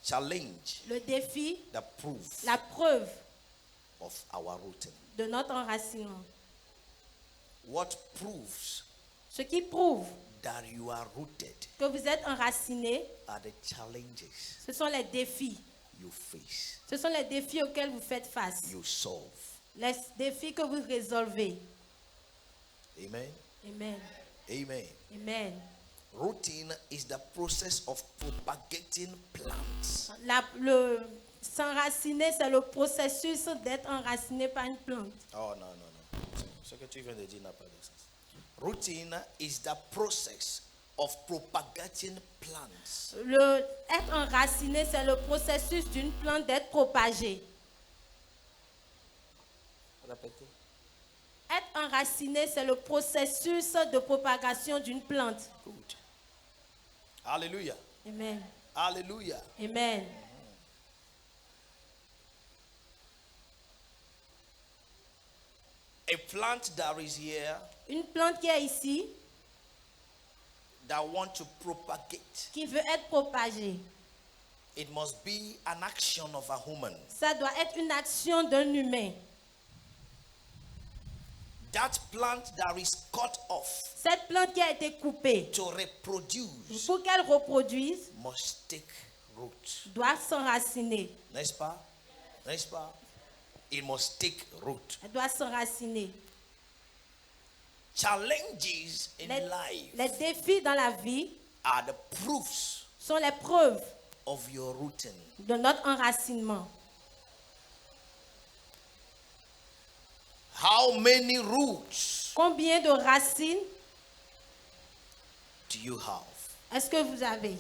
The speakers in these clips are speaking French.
challenge, le défi, the proof la preuve of our rooting. de notre enracinement. What proves Ce qui prouve that you are rooted que vous êtes enraciné, are the challenges ce sont les défis. you face, Ce sont les défis auxquels vous faites face. you solve. Les défis que vous résolvez. Amen. Amen. Amen. Amen. Rooting is the process of propagating plants. S'enraciner, c'est le processus d'être enraciné par une plante. Oh, non. Ce que tu viens de dire n'a pas de sens. Rooting is the process of propagating plants. Être enraciné, c'est le processus d'une plante d'être propagée. Répétez. Être enraciné, c'est le processus de propagation d'une plante. Good. Hallelujah. Amen. Hallelujah. Amen. A plant that is here Une plante qui est ici, that want to propagate, qui veut être propagée, it must be an action of a human. ça doit être une action d'un humain. That plant that is cut off Cette plante qui a été coupée, to reproduce pour qu'elle reproduise, must take root. doit s'enraciner. N'est-ce pas? N'est-ce pas? It must take root. Elle doit s'enraciner. Challenges in life Les défis dans la vie are the proofs sont les preuves of your rooting. de notre enracinement. How many roots Combien de racines do you have? est-ce que vous avez?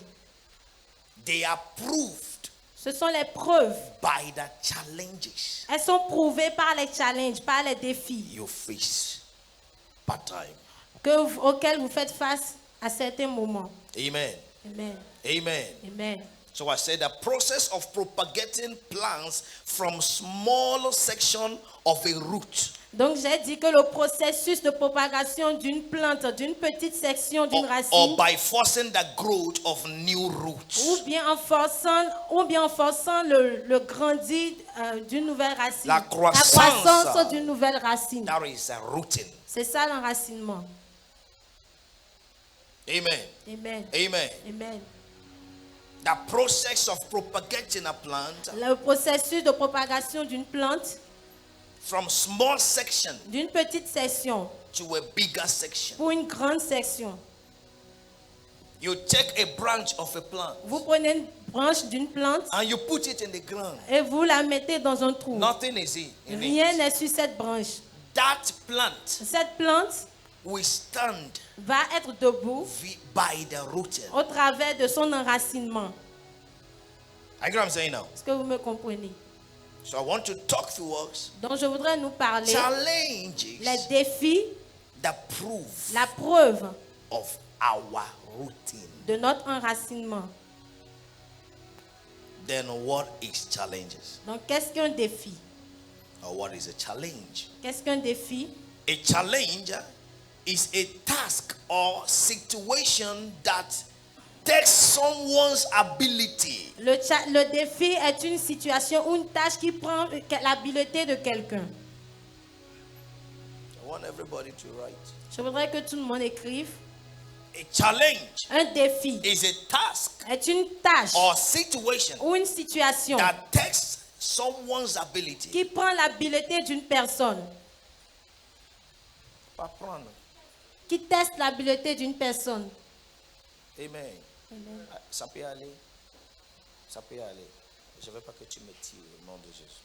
They are proved Ce sont les preuves. by the challenges Elles sont prouvées par les challenges, par les défis you face part time. auxquels vous faites face à certains moments. Amen. Amen. Amen. Amen. So I said the process of propagating plants from small section of a root Donc j'ai dit que le processus de propagation d'une plante, d'une petite section, d'une or racine, by forcing the growth of new roots ou bien en forçant le grandi d'une nouvelle racine, La croissance. croissance d'une nouvelle racine. that is a rooting. C'est ça l'enracinement. Amen. Amen. Amen. Amen. The process of propagating a plant Le processus de propagation d'une plante, from small section d'une petite section to a bigger section. pour une grande section. You take a branch of a plant Vous prenez une branche d'une plante and you put it in the ground. et vous la mettez dans un trou. Nothing is in Rien it. n'est sur cette branche. That plant Cette plante will stand va être debout by the rooting. au travers de son enracinement. I get what I'm saying now. Est-ce que vous me comprenez? So I want to talk to us. Donc je voudrais nous parler Challenges les défis, that prove la preuve of our rooting. de notre enracinement. Then what is challenges? Donc qu'est-ce qu'un défi? Or what is a challenge? Qu'est-ce qu'un défi? A challenge is a task or situation that takes someone's ability Le défi est une situation ou une tâche qui prend l'habileté de quelqu'un. I want everybody to write. Je voudrais que tout le monde écrive. A challenge Un défi is a task est une tâche or situation ou une situation that takes someone's ability. qui prend l'habileté d'une personne, Pas prendre. qui teste l'habileté d'une personne. Amen. Amen. Ça peut aller. Ça peut aller. Je ne veux pas que tu me tires au nom de Jésus.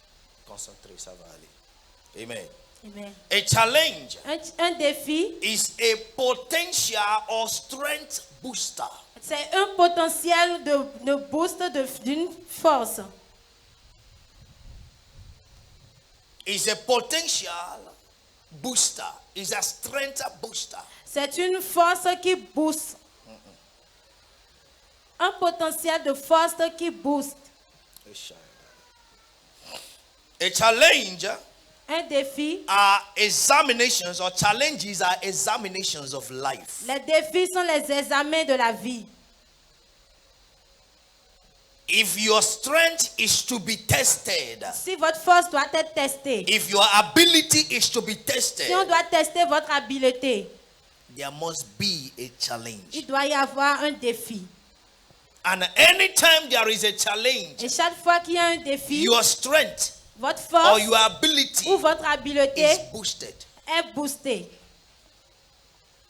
Concentré, ça va aller. Amen. Amen. A challenge Un défi, is a potential or strength booster. c'est un potentiel de boost d'une force. Is a potential booster. Is a strength booster. C'est une force qui booste. Un potentiel de force qui booste. A challenge Un défi, are examinations or challenges are examinations of life. les défis sont les examens de la vie. If your strength is to be tested, Si votre force doit être testée, if your ability is to be tested, si on doit tester votre habileté, there must be a challenge. il doit y avoir un défi. And anytime there is a challenge, Et chaque fois qu'il y a un défi, your strength votre or force your ability ou votre habileté is boosted. est boostée.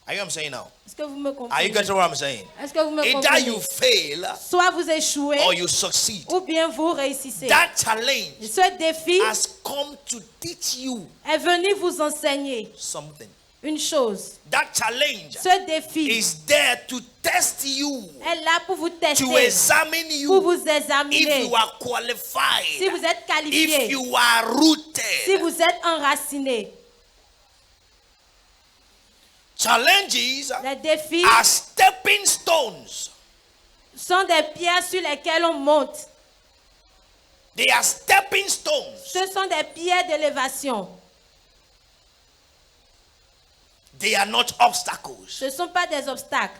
Are you what I'm saying now? Est-ce que vous me Are you comprenez? getting what I'm saying? Est-ce que vous me Either comprenez? you fail Soit vous échouez or you succeed. ou bien vous réussissez. That challenge Ce défi has come to teach you est venu vous enseigner something. une chose. That challenge Ce défi is there to test you, est là pour vous to tester, examine pour you, vous if examiner. you are Si qualified, vous êtes if qualifié, you are si rooted. vous êtes enraciné. Challenges Les défis are stepping stones. sont des pierres sur lesquelles on monte. They are stepping stones. Ce sont des pierres d'élévation. They are not obstacles. Ce ne sont pas des obstacles.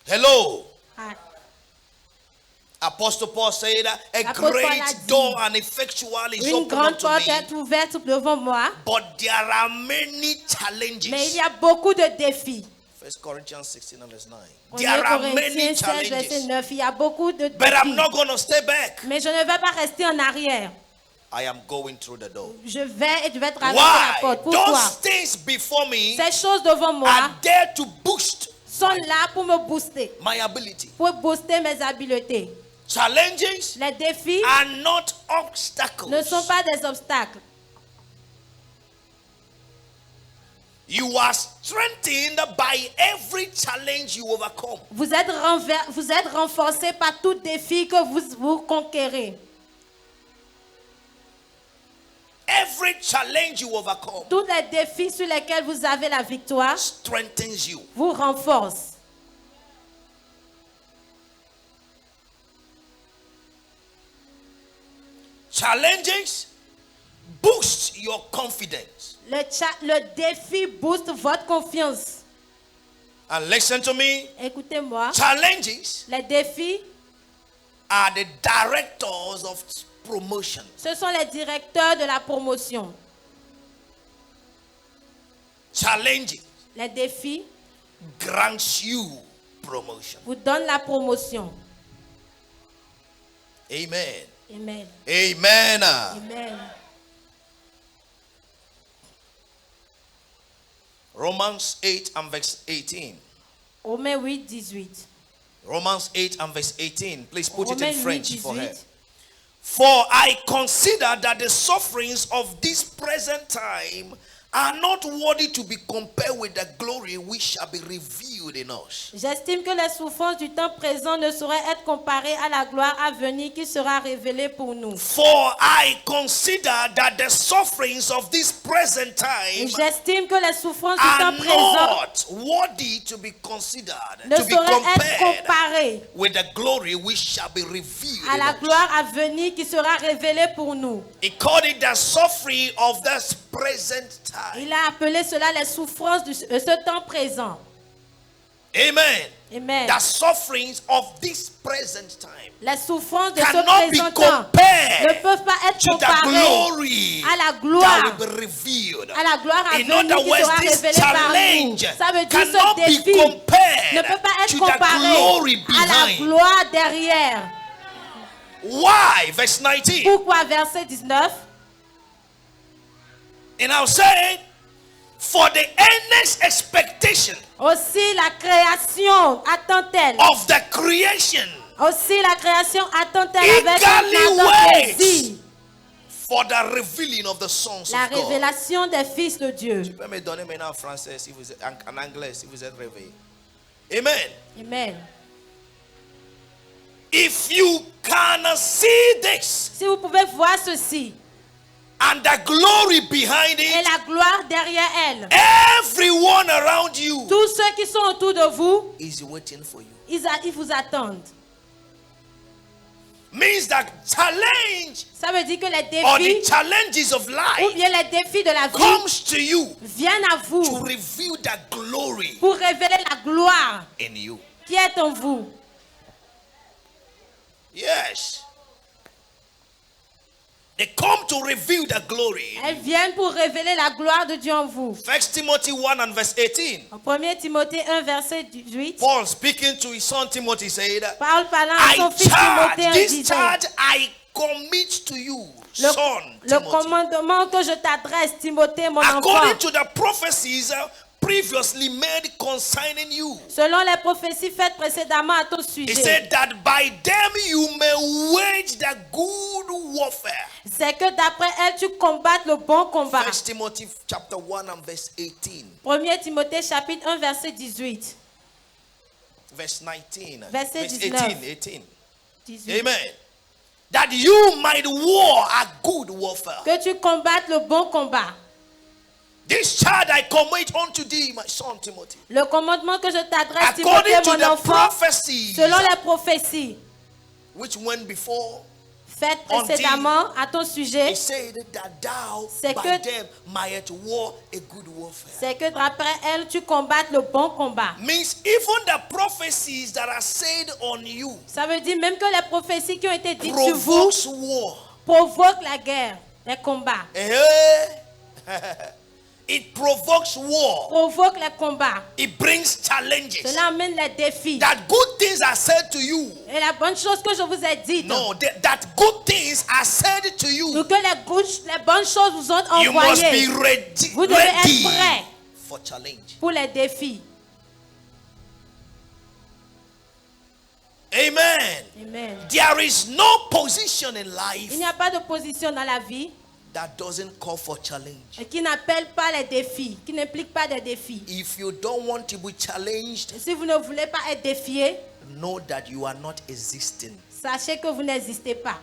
Hello. Ah, Apostle Paul said, a L'apôtre Paul a great dit, door and effectual is Une open grande unto porte me, est ouverte devant moi, but there are many mais il challenges. y a beaucoup de défis. 1 Corinthians 16 and verse 9. 1 There are many Corinthiens 16, verset challenges. 9, il y a beaucoup de But I'm défis. not going to stay back. Mais je ne vais pas rester en arrière. I am going through the door. Je vais traverser la Why? porte. Pourquoi? Those things before me Ces choses devant moi are there to boost sont là pour me booster, my ability. pour booster mes habiletés. Challenges Les défis are not ne obstacles. sont pas des obstacles. You are strengthened by every challenge you overcome. Vous êtes renforcé par tout défi que vous conquérez. Every challenge you overcome Tous les défis sur lesquels vous avez la victoire strengthens you. vous renforcent. Challenges boost your confidence. Le défi booste votre confiance. And listen to me, Écoutez-moi, challenges les défis, are the directors of promotion. ce sont les directeurs de la promotion. Challenges Les défis grants you promotion. vous donnent la promotion. Amen. Amen. Amen. Amen. Romans 8 and verse 18. Romains 8, 18. Romans 8 and verse 18. Please put it in Romains 8, French for her. 18. For I consider that the sufferings of this present time are not worthy to be compared with the glory which shall be revealed in us. J'estime que les souffrances du temps présent ne sauraient être comparées à la gloire à venir qui sera révélée pour nous. For I consider that the sufferings of this present Et time j'estime que les souffrances du are temps présent not worthy to be considered, ne to be sauraient être compared comparées with the glory which shall be revealed à in la us. gloire à venir qui sera révélée pour nous. He called it the suffering of this present time. Il a appelé cela les souffrances de ce temps présent. Amen. Amen. The sufferings of this present time Les souffrances de ce cannot be présent temps ne compared peuvent pas être to the comparées glory à la gloire, that will be revealed. à la gloire à In venir other qui words, sera this révélée par nous. challenge Ça veut dire cannot ce be défi ne compared peut pas être to the glory comparé à la behind. gloire derrière. Why? Verse 19. Pourquoi verset 19? And I'll say, for the earnest expectation Aussi la création attend-elle. of the creation Aussi la création attend-elle avec eagerly un ardent waits plaisir for the revealing of the sons la of God. révélation des fils de Dieu. Tu peux me donner maintenant en français si vous êtes, en anglais si vous êtes réveillé. Amen. Amen. If you can see this Si vous pouvez voir ceci and the glory behind et it, la gloire derrière elle, everyone around you tous ceux qui sont autour de vous, is waiting for you. ils vous attendent. Means that challenge Ça veut dire que les or the défis challenges of ou life bien les défis de la vie comes to you viennent à to vous reveal the glory pour révéler la gloire in you. qui est en vous. flesh. They come to reveal the glory. Elles viennent pour révéler la gloire de Dieu en vous. 1 Timothy 1 and verse 18. En 1 Timothée 1, verset 18, Paul speaking to his son Timothy said, Paul parlant à son fils Timothée en this disant, charge I commit to you, son le Timothy. commandement que je t'adresse, Timothée, mon According enfant, to the prophecies previously made concerning you. selon les prophéties faites précédemment à ton He sujet, said that by them you may wage the good warfare. c'est que d'après elle, tu combattes le bon combat. 1 Timothy chapter 1 and verse 18. 1 Timothée chapitre 1, verset 18. Verse 19. Verset Verse 19. 18. 18. Amen. That you might war a good warfare. Que tu combattes le bon combat. This charge I commit unto thee, my son Timothy. Le commandement que je t'adresse, According Timothée, to mon the enfant, prophecies selon les prophéties which went before, faites précédemment à ton sujet, he said that thou C'est by que- them might war a good warfare. c'est que d'après elle, tu combattes le bon combat. Means even the prophecies that are said on you Ça veut dire même que les prophéties qui ont été dites sur vous provokes war. provoquent la guerre, les combats. It provokes war. Provoquent les combats. It brings challenges. Cela amène les défis. That good things are said to you. Et la bonne chose que je vous ai dite, No, that good things are said to you. pour que les bonnes choses vous ont You must be envoyées ready, Vous devez être prêt for challenge. pour les défis. Amen. Amen. There is no position in life Il n'y a pas de position dans la vie that doesn't call for challenge. qui n'appelle pas les défis, qui n'implique pas des défis. If you don't want to be challenged, Si vous ne voulez pas être défié, know that you are not existing. sachez que vous n'existez pas.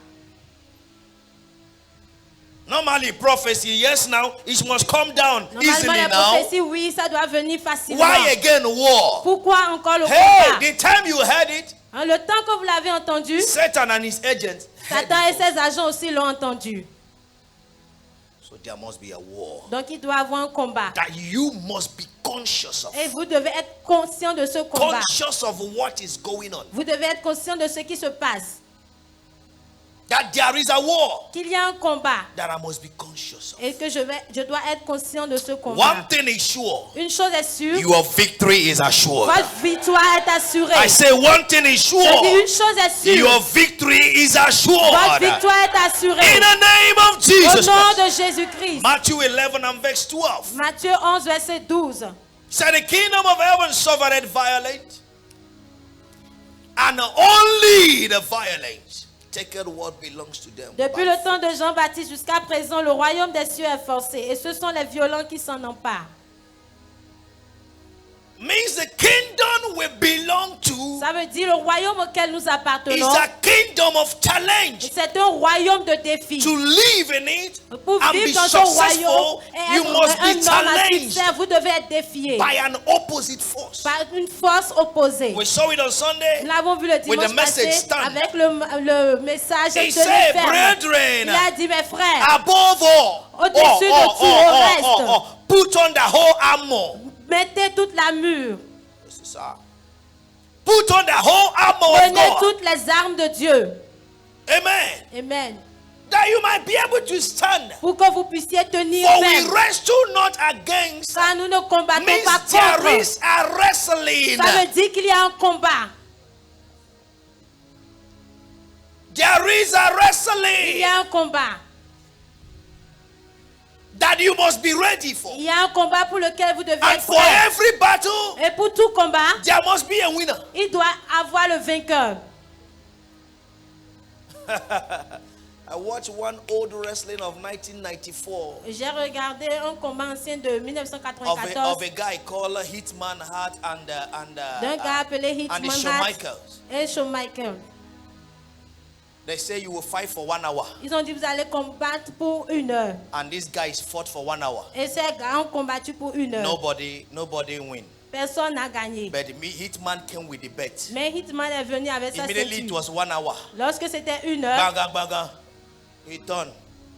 Normally, prophecy, yes, now it must come down Normalement, easily les now. prophéties, oui, ça doit venir facilement. Why again war? Pourquoi encore le Hey, combat? the time you heard it, Hein, le temps que vous l'avez entendu, Satan and his agents heard Satan et it. ses agents aussi l'ont entendu. So there must be a war Donc il doit y avoir un combat. that you must be conscious of. Et vous devez être conscient de ce combat. Conscious of what is going on. Vous devez être conscient de ce qui se passe. That there is a war Qu'il y a un combat. that I must be conscious of. Et que je dois être conscient de ce combat. One thing is sure. Une chose est sûre. Your victory is assured. Votre victoire est assurée. I say one thing is Je dis sure. une chose est sûre. Your victory is Votre assured. victoire est assurée. In the name of Au Jesus nom Christ. de Jésus-Christ. Matthew 11 and verse 12. Matthieu 11, verset 12. Said the kingdom of heaven suffered violence, and only the violence taketh what belongs to them. Depuis le temps de Jean-Baptiste jusqu'à présent, le royaume des cieux est forcé. Et ce sont les violents qui s'en emparent. Means the kingdom we belong to Ça veut dire le royaume auquel nous is appartenons. a kingdom of challenge. C'est un royaume de défis. To live in it Pour and be vivre dans ce royaume successful, et you être must un be homme à challenged succès, vous devez être défié by an opposite force. par une force opposée. We saw it on Sunday. Nous l'avons vu le With the dimanche message passé stand. avec le message He de said, l'enfer. brethren, Il a dit, mes frères, above all, Au-dessus de tout, au reste. put on the whole armor. mettez toute l'armure. Put on the whole armor of Prenez God. toutes les armes de Dieu. Amen. Amen. That you might be able to stand. Pour que vous puissiez tenir For we ferme. wrestle not against. Car nous ne combattons Means pas there contre. is a wrestling. Ça veut dire qu'il y a un combat. There is a Il y wrestling a un combat. that you must be ready for. Il y a un combat pour lequel vous devez And être for prêt. every battle, Et pour tout combat, there must be a winner. il doit avoir le vainqueur. I watched one old wrestling of 1994 J'ai regardé un combat ancien de of a 1994 guy called Hitman Hart d'un gars appelé and the Hitman Shawn Hart Michaels. et Shawn Michaels. They say you will fight for 1 hour, Ils ont dit vous allez combattre pour 1 heure. and these guys fought for 1 hour. Et ces gars ont combattu pour 1 heure. Nobody win. Personne n'a gagné. But Hitman came with the bet. Mais Hitman est venu avec sa Immediately it ceinture. was 1 hour. Lorsque c'était 1 heure, Bang, bang, bang, bang. He turned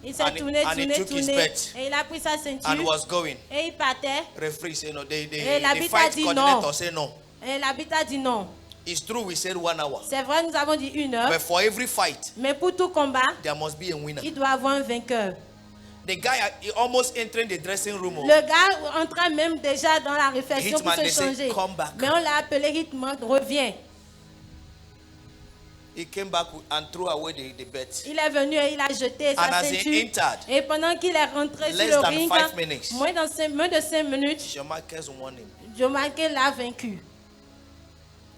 il s'est and he tourné, took his bet et il a pris sa ceinture and was going. et il partait. Referee said no. The l'arbitre a fight dit coordinator non. said no. Et l'arbitre a dit non. It's true we said 1 hour. C'est vrai, nous avons dit 1 heure. But for every fight, Mais pour tout combat, there must be a winner. il doit avoir un vainqueur. The guy he almost entering the dressing room. Le gars entrait même déjà dans la réflexion pour Hitman, se they say, changer. "Come back." Mais on l'a appelé Hitman, reviens. He came back and threw away the bet. Il est venu et il a jeté And sa as he ceinture. entered, Et pendant qu'il est rentré sur less le than ring, 5 minutes, moins de 5 minutes, Shawn Michaels won him Joe Michael l'a vaincu.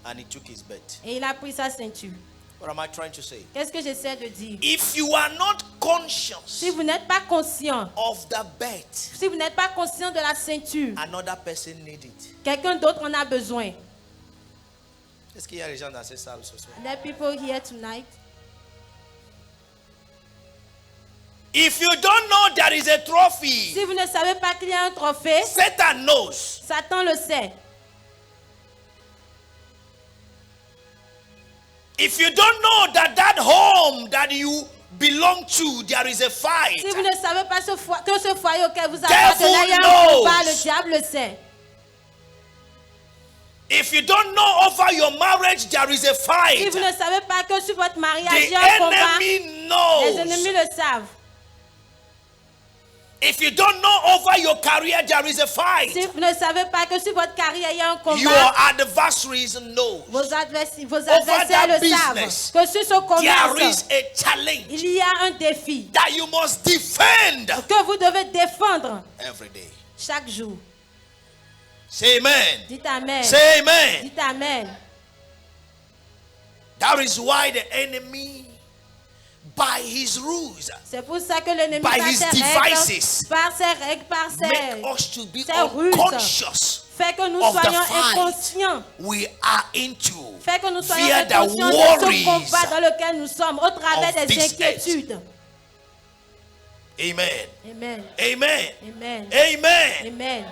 and he took his bet. Et il a pris sa ceinture. What am I trying to say? Qu'est-ce que j'essaie de dire? If you are not conscious Si vous n'êtes pas conscient, of the bet, si vous n'êtes pas conscient de la ceinture, another person needs it. quelqu'un d'autre en a besoin. Est-ce qu'il y a des gens dans cette salle ce soir? There are people here tonight. If you don't know there is a trophy, Si vous ne savez pas qu'il y a un trophée, Satan knows. Satan le sait. If you don't know that home that you belong to, there is a fight. Si vous ne savez pas que ce foyer auquel vous Devil appartenez, il y a un knows. combat, le diable le sait. If you don't know over your marriage, there is a Si fight. vous ne savez pas que sur votre mariage, The il y a un combat, enemy les knows. ennemis le savent. If you don't know over your career, there is a fight. Si vous ne savez pas que sur votre carrière, il y a un Your combat, adversaries know. vos adversaires that le business, savent. Que sur ce There is commerce, a challenge il y a un défi that you must defend que vous devez défendre every day. chaque jour. Say amen. Dites Amen. Say amen. Dites Amen. That is why the enemy, by his rules, C'est pour ça que l'ennemi, By par his ses devices, règles, par make ses us to be ses ruses, unconscious fait que nous of the soyons fight inconscients. we are into. Fait que nous soyons Via the inconscients de ce worries combat dans lequel nous sommes au travers of des this inquiétudes. Amen. Amen. Amen. Amen. Amen. Amen.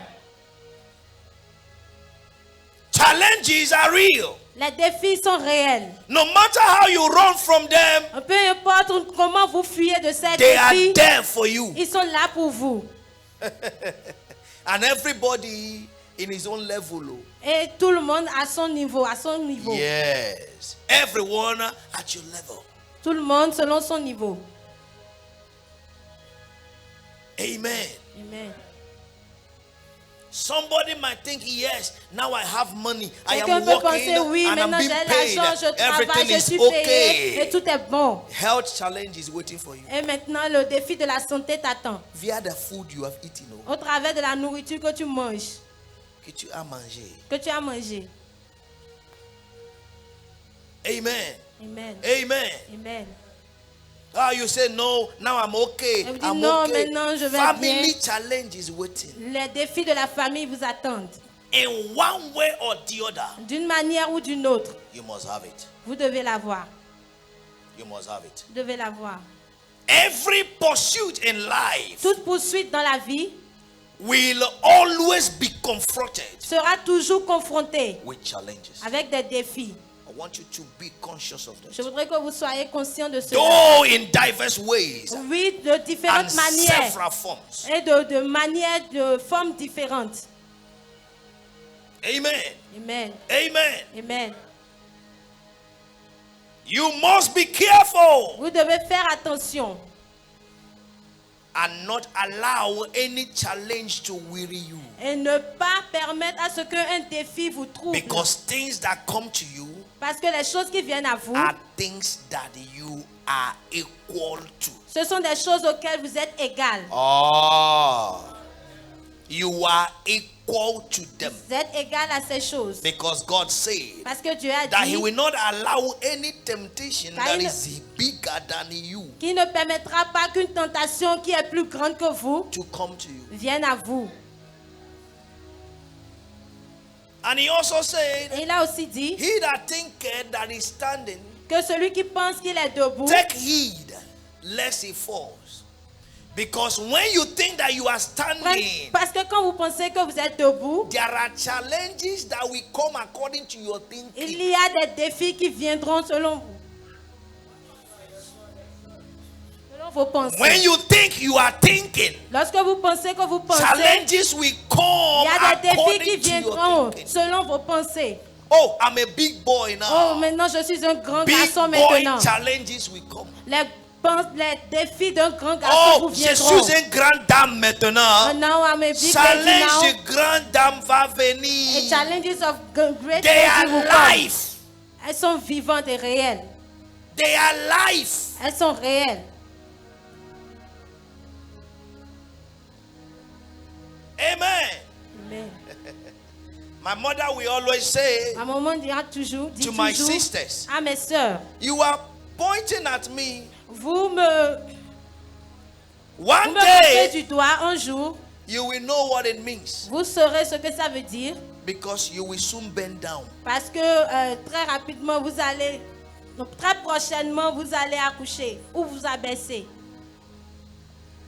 Challenges are real. Les défis sont réels. No matter how you run from them, Peu importe comment vous fuyez de ces they are défis, there for you. ils sont là pour vous. And everybody in his own level. Et tout le monde à son niveau, à son niveau. Yes. Everyone at your level. Tout le monde selon son niveau. Amen. Amen. Somebody might think, yes, now I have money. I Quelqu'un am peut penser, working oui, and I'm maintenant being j'ai paid. l'argent, je travaille, Everything je is suis payé et okay. tout est bon. Health challenge is waiting for you. Et maintenant, le défi de la santé t'attend. Via the food you have eaten, Au travers de la nourriture que tu manges, que tu as mangé. que tu as mangé. Amen. Amen. Amen. Amen. Ah, you say no, now I'm okay. Et vous dites, I'm non, okay. maintenant, je vais Family bien. challenge is waiting. Les défis de la famille vous attendent. In one way or the other, D'une manière ou d'une autre, you must have it. vous devez l'avoir. You must have it. Vous devez l'avoir. Every pursuit in life Toute poursuite dans la vie will always be confronted sera toujours confrontée with challenges. avec des défis. I want you to be conscious of Je that. voudrais que vous soyez conscient de cela. Though in diverse ways Oui, de and différentes manières several forms. et de manières, de formes différentes. Amen. Amen. Amen. Amen. You must be careful Vous devez faire attention and not allow any challenge to weary you. et ne pas permettre à ce qu'un défi vous trouble. Because things that come to you Parce que les choses qui viennent à vous, are things that you are equal to. ce sont des choses auxquelles vous êtes égal. Oh, you are equal to them. Vous êtes égal à ces choses. Because God said Parce que Dieu a that He dit will not allow any temptation Car that il- is bigger than you qu'il ne permettra pas qu'une tentation qui est plus grande que vous to come to you. vienne à vous. And He also said, Et il a aussi dit he that thinketh that is standing, que celui qui pense qu'il est debout, take heed lest he falls. Because when you think that you are standing, parce que quand vous pensez que vous êtes debout, there are challenges that will come according to your il thinking. y a des défis qui viendront selon vous. Selon vos pensées. When you think you are thinking, Lorsque vous pensez que vous pensez, challenges will il come y a des défis qui according to your viendront thinking. selon vos pensées. Oh, I'm a big boy now. Oh, maintenant je suis un grand Big garçon boy maintenant. challenges will come. Les défis d'un grand garçon Oh, vous je viendront. suis une grande dame maintenant. Now I'm a big lady Challenge now. de grande dame va The venir. challenges of great They lady will are come. life. Elles sont vivantes et réelles. They are life. Elles sont réelles. Amen. Amen. My mother will always say Ma maman dira toujours, dit to my toujours sisters, à mes sœurs, you are pointing at me. vous me One montrez day, du doigt un jour, you will know what it means vous saurez ce que ça veut dire because you will soon bend down. parce que très rapidement vous allez, donc très prochainement vous allez accoucher ou vous abaisser.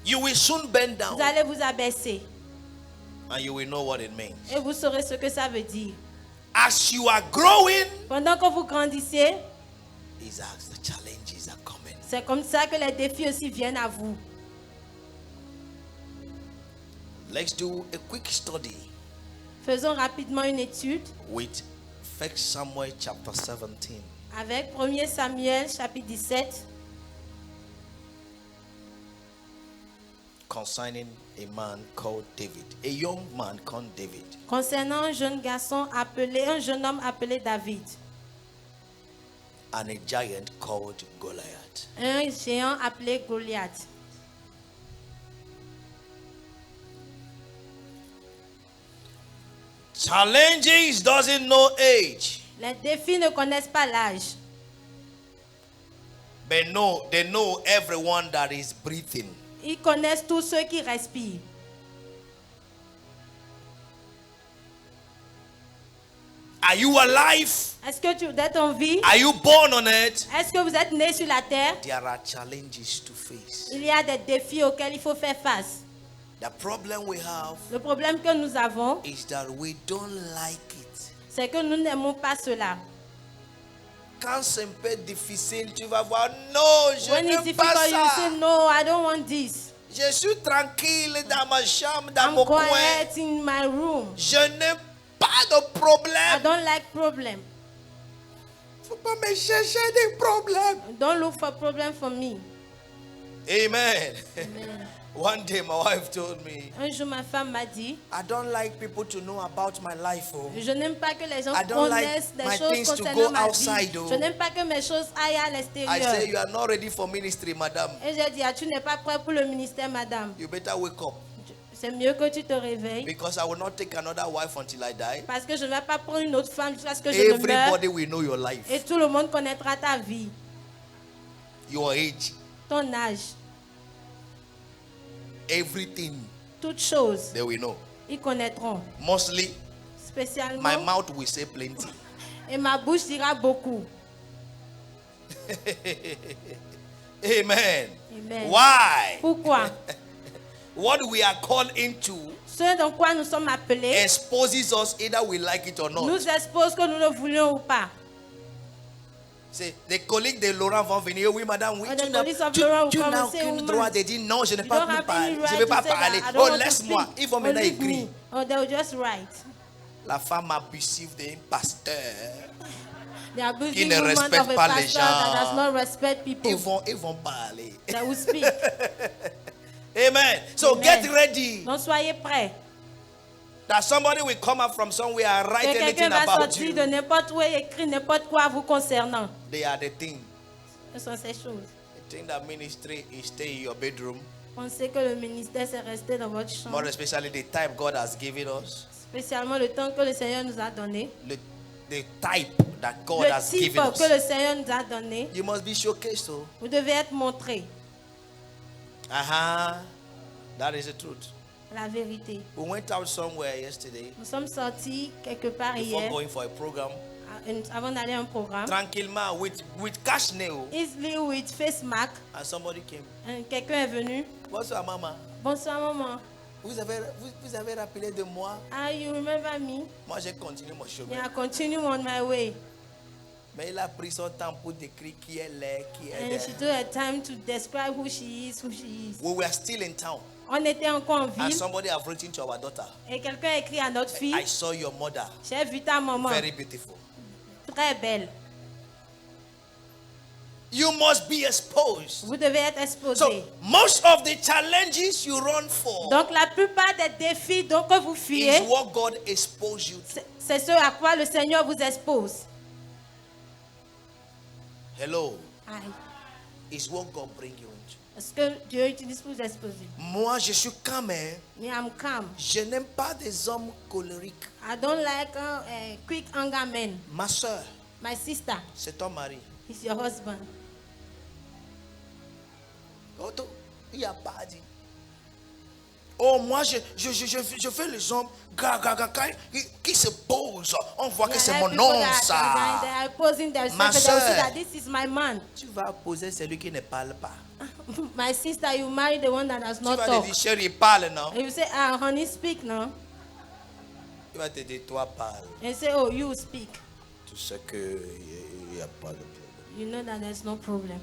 You will soon bend down Vous allez vous abaisser and you will know what it means. et vous saurez ce que ça veut dire. As you are growing, Pendant que vous grandissez, is as the challenges are coming. c'est comme ça que les défis aussi viennent à vous. Let's do a quick study Faisons rapidement une étude with 1 Samuel chapter 17. avec 1 Samuel chapitre 17 Concerning a man called David, a young man called David. concernant un jeune homme appelé David, And a giant called Goliath. un géant appelé Goliath. Challenges doesn't know age, Les défis ne connaissent pas l'âge, but no, they know everyone that is breathing. ils connaissent tous ceux qui respirent. Are you alive? Est-ce que vous êtes en vie? Are you born on it? Est-ce que vous êtes né sur la terre? There are challenges to face. Il y a des défis auxquels il faut faire face. The problem we have Le problème que nous avons, is that we don't like it. c'est que nous n'aimons pas cela. Quand c'est un peu difficile, tu vas voir, non, je When it's n'aime pas difficult, you ça. say, no, I don't want this. Je suis tranquille dans ma chambre, dans I'm mon coin. quiet in my room. Je n'ai pas de I problème. don't like problem. Faut pas me chercher des problèmes. Don't look for problem for me. Amen. Amen. One day my wife told me, Un jour, ma femme m'a dit, I don't like people to know about my life. Oh. je n'aime pas que les gens I don't like connaissent my des choses things to concernant go ma outside, vie. oh. Je n'aime pas que mes choses aillent à I l'extérieur. say, you are not ready for ministry, madam. Et j'ai dit, ah, tu n'es pas prêt pour le ministère, madame. You better wake up. C'est mieux que tu te réveilles. Because I will not take another wife until I die. Parce que je ne vais pas prendre une autre femme jusqu'à ce que je ne meure. Everybody will know your life, Et tout le monde connaîtra ta vie, your age, ton âge, everything toutes choses. they will know. Ils connaîtront. Mostly, Spécialement. my mouth will say plenty. Et ma bouche dira beaucoup. Amen. Amen. Why? Pourquoi? What we are called into Ce dans quoi nous sommes appelés exposes us either we like it or not. nous expose que nous le voulions ou pas. C'est les collègues de Laurent vont venir. Oui, madame, oui. Oh, Tu the n'as colleagues of Laurent will tu come n'as and say, aucun woman, droit de dire non, je n'ai You pas don't pu have parler. any Je right ne vais to pas say that. parler. I don't Oh, want to laisse-moi. speak. Ils vont Oh, maintenant leave écrire. me. Oh, they will just write. La femme abusive d'un pasteur. They are Qui abusing ne women respecte of a pas les pastor that does gens. not respect people. Ils vont parler. That will speak. Amen. So Amen. get ready. Donc soyez prêts. That somebody will come up from somewhere and write Que anything quelqu'un va about sortir you. de n'importe où et écrire n'importe quoi vous concernant. They are the thing. Ce sont ces choses. The thing that ministry is stay in your bedroom. Pensez que le ministère c'est resté dans votre chambre. More especially the time God has given us. Spécialement le temps que le Seigneur nous a donné. The type that God Le has type given us. que le Seigneur nous a donné. You must be showcased. So. Vous devez être montré. That is the truth. La vérité. We went out somewhere yesterday Nous sommes sortis quelque part before hier going for a program. avant d'aller à un programme. Tranquillement with cash nail. Easily with face mark. And somebody came. Quelqu'un est venu. Bonsoir maman. Bonsoir maman. Vous avez rappelé de moi. Ah, you remember me? Moi j'ai continué mon chemin. Yeah, I continue on my way. Mais il a pris son temps pour décrire qui elle est, qui elle And she est. took her time to describe who she is, We were still in town. On était encore en And ville somebody have written to our daughter. et quelqu'un a écrit à notre fille, I saw your mother. j'ai vu ta maman, Very beautiful. très belle. You must be exposed. Vous devez être exposé. So most of the challenges you run for Donc la plupart des défis donc, que vous fuyez, is what God exposed you to. c'est ce à quoi le Seigneur vous expose. Hello. Aïe. Is what God bring you into. Est-ce que Dieu utilise pour vous exposer? Moi, je suis calme. Hein. Me, I'm calm. Je n'aime pas des hommes colériques. I don't like quick anger men. Ma soeur, My sister c'est ton mari. is your husband. Oh, il n'y a pas dit. Oh, moi, je fais les hommes qui se posent. On voit que c'est Yeah, mon people nom, that ça. they are posing themselves Ma and they will say sœur. that this is my man. Tu vas poser celui qui ne parle pas. My sister, you marry the one that does Tu not vas te talk. dire, chérie, parle, non? And you say, honey, speak now. Il va te dire, toi, parle. And you say, oh, you speak. Tu sais qu'il n'y a pas de problème. You know that there's no problem.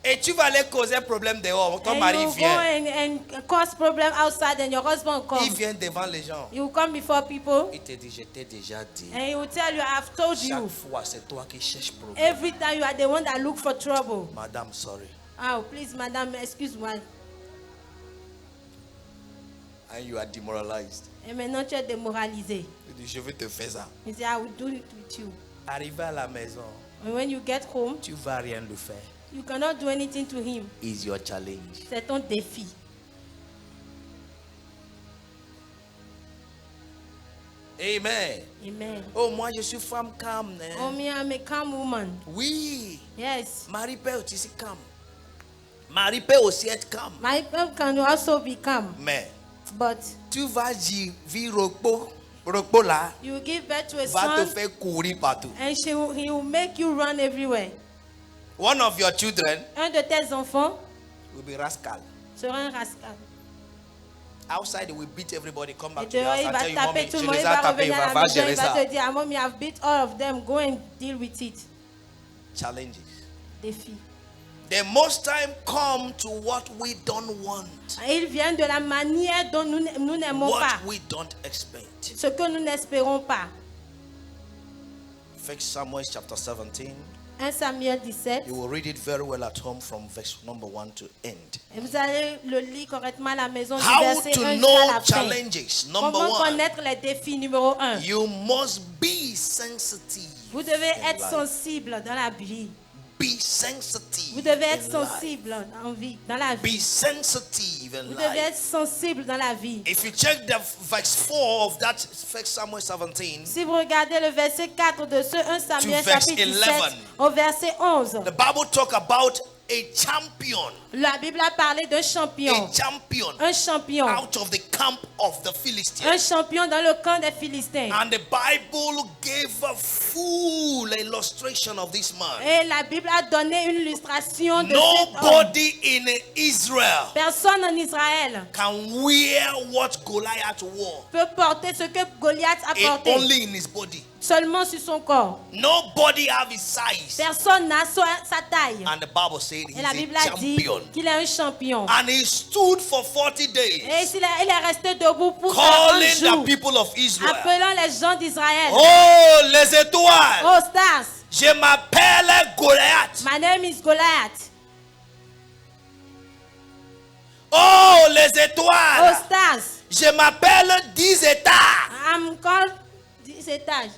Et tu vas aller causer problème dehors. Ton And mari you go vient. and cause problem outside and your husband Il comes. vient devant les gens. You will come before people Il te dit, je t'ai déjà dit. and he will tell you, I've told Chaque you. fois, c'est toi qui cherches problème. Every time you are the one that look for trouble. Madame, sorry. Oh, please, madam, excuse moi. And you are demoralized. Et maintenant, tu es démoralisé. Il dit, je vais te faire ça. He said, I will do it with you. Arrivé à la maison, And when you get home, tu vas rien lui faire. you cannot do anything to him. Is your challenge. C'est ton défi. Amen. Amen. Oh, moi, je suis femme calme. Hein? Oh, me, I'm a calm woman. Oui. Yes. Marie peut aussi calme. Marie peut aussi être calme. My mom can also be calm. Mais But tu vas vivre repos là, you give birth to a va te son faire courir partout. and he will make you run everywhere. One of your children Un de tes enfants will be rascal. sera un rascal. Outside, he will beat everybody. Come Et back to the dehors, house il and va tell you, mommy, taper tout je le monde, les il ai va tapés, revenir à la va maison, gérer il va ça. te dire, Mommy, I've beat all of them, go and deal with it. Challenges. Défi. They most time come to what we don't want, Ils viennent de la manière dont nous n'aimons pas, what we don't expect. ce que nous n'espérons pas. 1 Samuel chapter 17. 1 Samuel 17. You will read it very well at home from verse number 1 to end. Et vous allez le lire correctement à la maison du How verset to 1 jusqu'à know la fin. challenges. Number Comment 1. connaître les défis numéro 1? You must be sensitive. Vous devez in être life. sensible dans la vie. Be sensitive. Vous devez être in life. sensible dans la vie. Be sensitive in Vous devez life. être sensible dans la vie. If you check the verse 4 of that 1 Samuel 17, Si vous regardez le verset 4 de ce 1 Samuel To verse chapitre 11. 17 au verset 11, the Bible talk about a champion. la Bible a parlé d'un champion. A champion Un champion. out of the camp of the Philistines. Un champion dans le camp des Philistins. And the Bible gave a full illustration of this man. Et la Bible a donné une illustration de cet homme. Nobody in Israel Personne en Israël can wear what Goliath wore. peut porter ce que Goliath a porté. Only in his body. Seulement sur son corps. Nobody have his size. Personne n'a sa taille. And the Bible said Et la he's Bible a a dit champion. qu'il est un champion. And he stood for 40 Et days il est resté debout pour 40 calling jours, the people of Israel. appelant les gens d'Israël. Oh, les étoiles. Oh stars, Je m'appelle Goliath. my name is Goliath. Oh, les Oh étoiles. stars, Je m'appelle 10 états. I'm called this étage.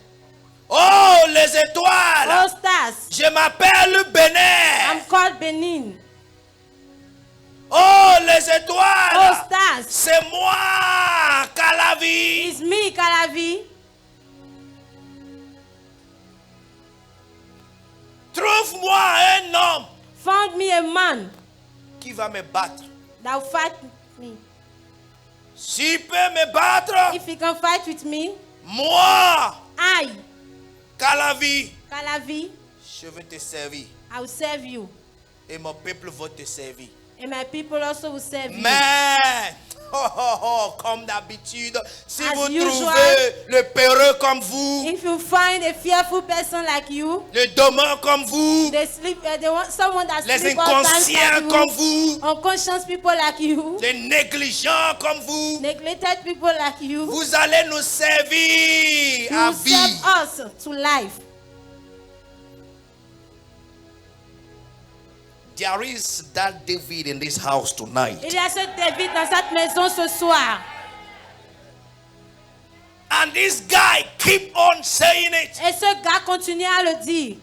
Oh, les Oh étoiles. stars, Je m'appelle I'm Benin. called Benin. Oh, les Oh étoiles. stars, C'est moi, Calavi. it's me, Calavi. Trouve-moi un homme Found me a man qui va me battre. that will fight with me. S'il peut me battre, If he can fight with me, moi, I, Calavi, Calavi, je vais te servir. I will serve you. Et mon peuple va te servir. And my people also will serve you. Mais, comme d'habitude, si As vous usual. trouvez le peureux comme vous, If you find a fearful person like you, le dormant comme vous, they sleep. They want someone that les sleep all times inconscients like comme you, vous, unconscious people like you, les négligents comme vous, neglected people like you. vous allez nous servir You à will vie. serve us to life. There is that David in this house tonight. Il y a ce David dans cette maison ce soir. And this guy keep on saying it. Et ce gars continue à le dire.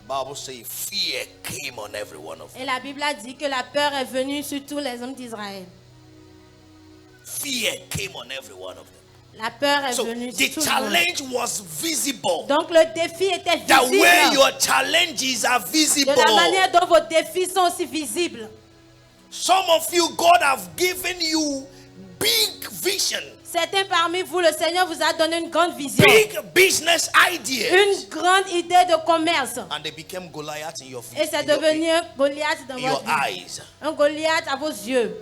The Bible says fear came on every one of them. Et la Bible a dit que la peur est venue sur tous les hommes d'Israël. Fear came on every one of them. La peur est So venue the sur tout le monde. challenge was visible. Donc le défi était The way visible. your challenges are De visible. la manière dont vos défis sont aussi visibles. Some of you, God have given you big vision, Certains parmi vous, le Seigneur vous a donné une grande vision. big business ideas. Une grande idée de commerce. And they became Goliath in your feet. Et c'est devenu un Goliath dans in your votre vie. eyes. Un Goliath à vos yeux.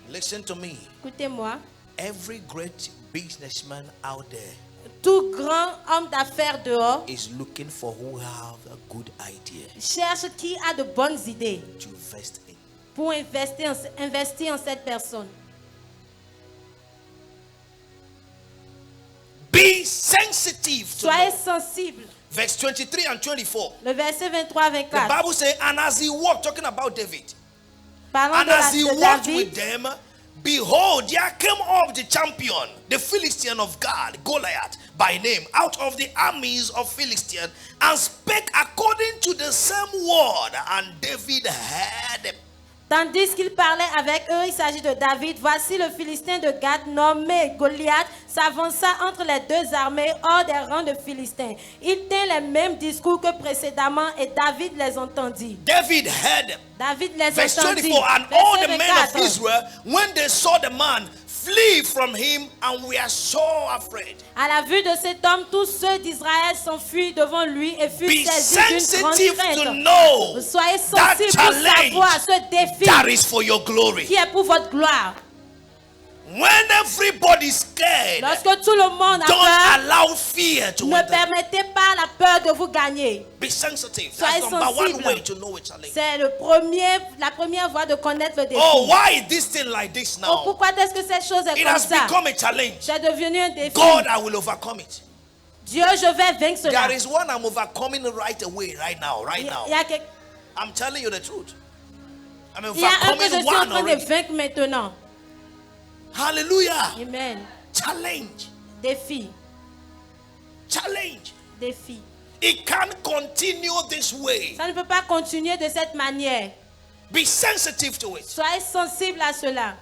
Listen to me. Écoutez-moi. Every great businessman out there Tout grand homme d'affaires dehors is looking for who have a good idea cherche qui a de bonnes idées to invest in. pour investir en cette personne. Be sensitive to Soyez know. sensible. Verse 23 and 24. Le verset 23, The 24. Bible says, and as he walked, talking about David, Parlant and de, as he de walked David, with them, behold, there came up the champion, the Philistine of God, Goliath, by name, out of the armies of Philistine, and spake according to the same word, and David heard him. tandis qu'il parlait avec eux, il s'agit de David. Voici le Philistin de Gath, nommé Goliath, s'avança entre les deux armées hors des rangs de Philistins. Il tint les mêmes discours que précédemment et David les entendit. David heard him. David les Verse entendit. 24, and all the Verset men of 24. Israel, when they saw the man, flee from him, and were so afraid. À la vue de cet homme, tous ceux d'Israël s'enfuirent devant lui et furent Be saisis d'une grande sensitive to crainte. know Soyez that sensibles pour savoir challenge ce défi that is for your glory. qui est pour votre gloire. When everybody's scared, Lorsque tout le monde a don't peur, allow fear to ne win them. permettez pas la peur de vous gagner. Be sensitive. Soyez That's number one sensible. way to know a challenge. C'est la première voie de connaître le défi. Oh, why is this thing like this Oh, now? pourquoi est-ce que cette chose est It comme has ça? become a challenge. C'est devenu un défi. God, I will overcome it. Dieu, je vais vaincre cela. There is one I'm overcoming right away, right now, right Il now. y a quelque- I'm telling you the truth. I'm il y a un que je overcoming suis en one train de already. vaincre maintenant. Hallelujah. Amen. Challenge. Défi. Challenge. Défi. It can't continue this way. Ça ne peut pas continuer de cette manière. Be sensitive to it. Soyez sensible à cela.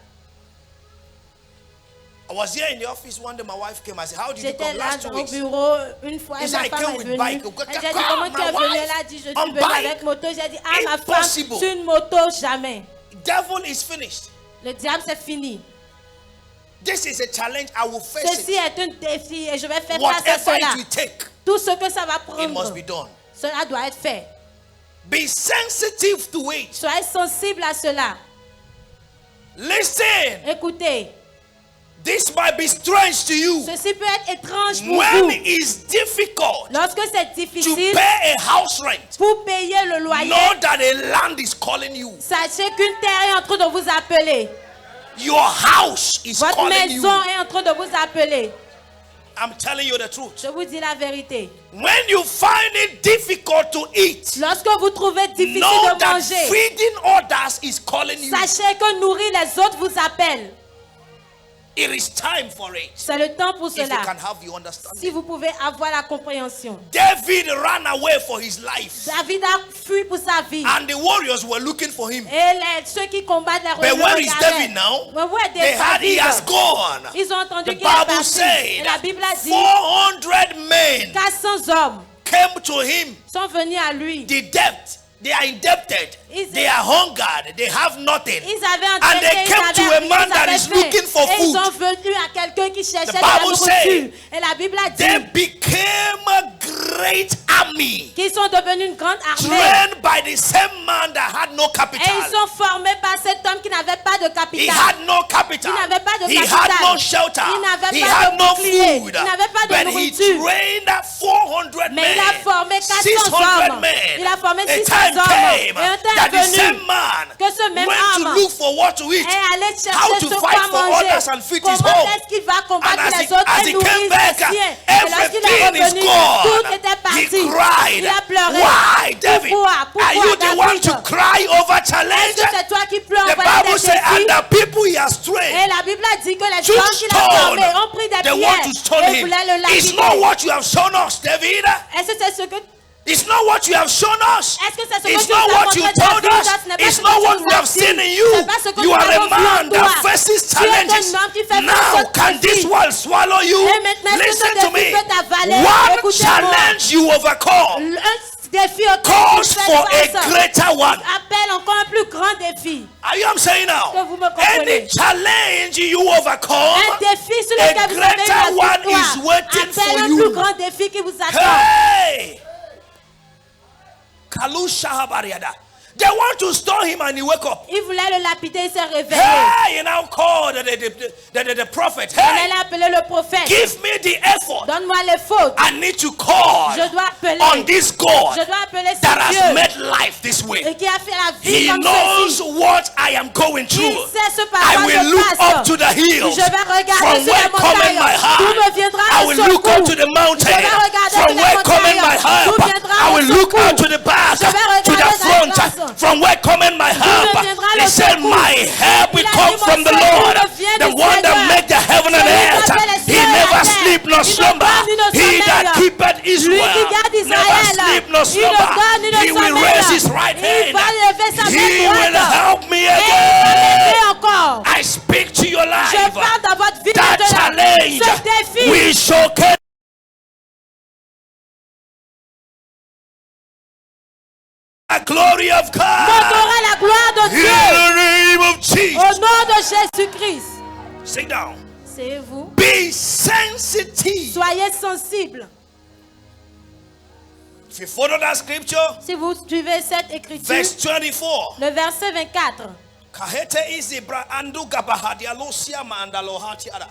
I was here in the office one day. My wife came. I said, "How did you J'étais come là last 2 au weeks?" bureau une fois et It's ma like, femme come est with venue. bike. Elle j'ai dit comment tu es My venue? wife Elle a dit je suis on venue bike. avec moto. J'ai dit ah ma femme Impossible. sur une moto jamais. Devil is finished. Le diable c'est fini. This is a challenge. I will face Ceci it. est un défi et je vais faire face à Whatever cela. it will take, Tout ce que ça va it must prendre, be done. cela doit être fait. Be sensitive to it. Soyez sensible à cela. Listen. Écoutez, This might be strange to you. ceci peut être étrange pour When vous. it's difficult Lorsque c'est to difficile pay a house rent, pour payer le loyer, know that a land is calling you. sachez qu'une terre est en train de vous appeler. Your house is Votre calling you. maison est en train de vous appeler. I'm telling you the truth. Je vous dis la vérité. When you find it difficult to eat, Lorsque vous trouvez difficile know de that manger, feeding others is calling you. sachez que nourrir les autres vous appelle. It is time for it. C'est le temps pour If you cela. can have your understanding. Si vous pouvez avoir la compréhension. David ran away for his life, David a fui pour sa vie. and the warriors were looking for him. Et ceux qui combattent la But religion where is regardaient. David now? Mais où est They had, he David? has gone. Ils ont entendu The qu'il est Bible parti. Et said la Bible a dit 400 men 400 hommes came to him. sont venus à lui. The debt, they are indebted, they are hungered, they have nothing. Ils avaient And entraîné, they came to a man that is looking for et ils food. sont venus à quelqu'un qui cherchait The de la Bible nourriture. said Et la Bible a They dit became a great army, qu'ils sont devenus une grande armée. trained by the same man that had no Et ils capital. sont formés par cet homme qui n'avait pas de He capital. had no capital. Il n'avait pas de He capital. had no shelter. Il n'avait He pas had de no bouclier. food. Il n'avait pas de But he nourriture. trained 400 Mais il a men. formé 400 600 hommes. men. Il a formé A 600 time hommes. came Et un temps that the est same venu man que ce même went to homme look for what to eat, est allé how chercher to ce fight quoi for manger. others and feed his Comment home. est-ce qu'il va combattre And as les he- autres as et he nourrir came back, les siens. Et lorsqu'il est everything is revenu, gone. tout était He parti. cried. Il a pleuré. Why, David? Pourquoi, Are you the one David? to cry over Est-ce challenge? que c'est toi qui pleures The voilà Bible des says, and défis? the people he has Et trained la Bible a dit que les took gens qu'il a stone. formés ont pris des They want to pierres stone et him. voulaient le It's lapider. not what you have shown us, David. Est-ce que c'est ce que It's not what you have shown us. Est-ce que c'est ce que It's tu not nous as what you montré, told David? us. Ce n'est pas It's ce que not tu what nous we as have dit. seen in C'est you. pas ce que You nous are a avons vu en man toi. that faces Tu es challenges. un homme qui fait Now, face aux can this défis. world swallow you? Et maintenant, est-ce que Listen ce to défi me. peut t'avaler? One Écoutez-moi. challenge you overcome Un défi auquel calls tu fais for a face greater one. appelle encore un plus grand défi. Are you I'm saying now? Que vous me comprenez? Any challenge you overcome, Un défi sur a lequel vous avez greater eu la one is victoire waiting for appelle un you. plus grand défi qui vous attend. Hey! Kalusha Habariada. They want to stone him and he wake up. Il voulait le lapider, il s'est réveillé. Hey, you now call the prophet. On Hey, allait appeler le prophète. give me the effort. Donne-moi les fautes. I need to call Je dois appeler. on this God Je dois appeler that ce has Dieu made life this way. et qui a fait la vie He comme knows ceci. what I am going Il through. sait ce par I quoi will je look passe. up to the hills. Je vais regarder From sur where les cometh montagnes. my D'où me help? viendra I le will look up to the mountain. Je vais regarder From sur les where cometh my montagnes. help? D'où viendra I le will look secours. out to the back, Je vais to the regarder front. la grâce. From where cometh my help? viendra He le said, secours. my help will Il a come dit, mon from the secours Lord, me vient the du one that Seigneur. made the heaven and Celui qui a earth. fait les He cieux et la never terre. sleep nor Il ne slumber. dort ni ne He that sommeille. keepeth Lui Israel qui garde never Israël. sleep nor Il ne slumber. dort ni ne He will sommeille. raise his right Il va hand. lever sa He main will droite. help me Et il va again. m'aider encore. I speak to your Je life. parle dans votre vie That maintenant. challenge Ce défi will showcase the glory of God. montrera la gloire de In Dieu. the name of Jesus. Au nom de Jésus-Christ. Sit down. C'est vous. Be sensitive. Soyez sensibles. If you follow that scripture, Si vous suivez cette écriture, verse 24. le verset 24. Kahete izibra andu gabahadia losia mandalohatiara.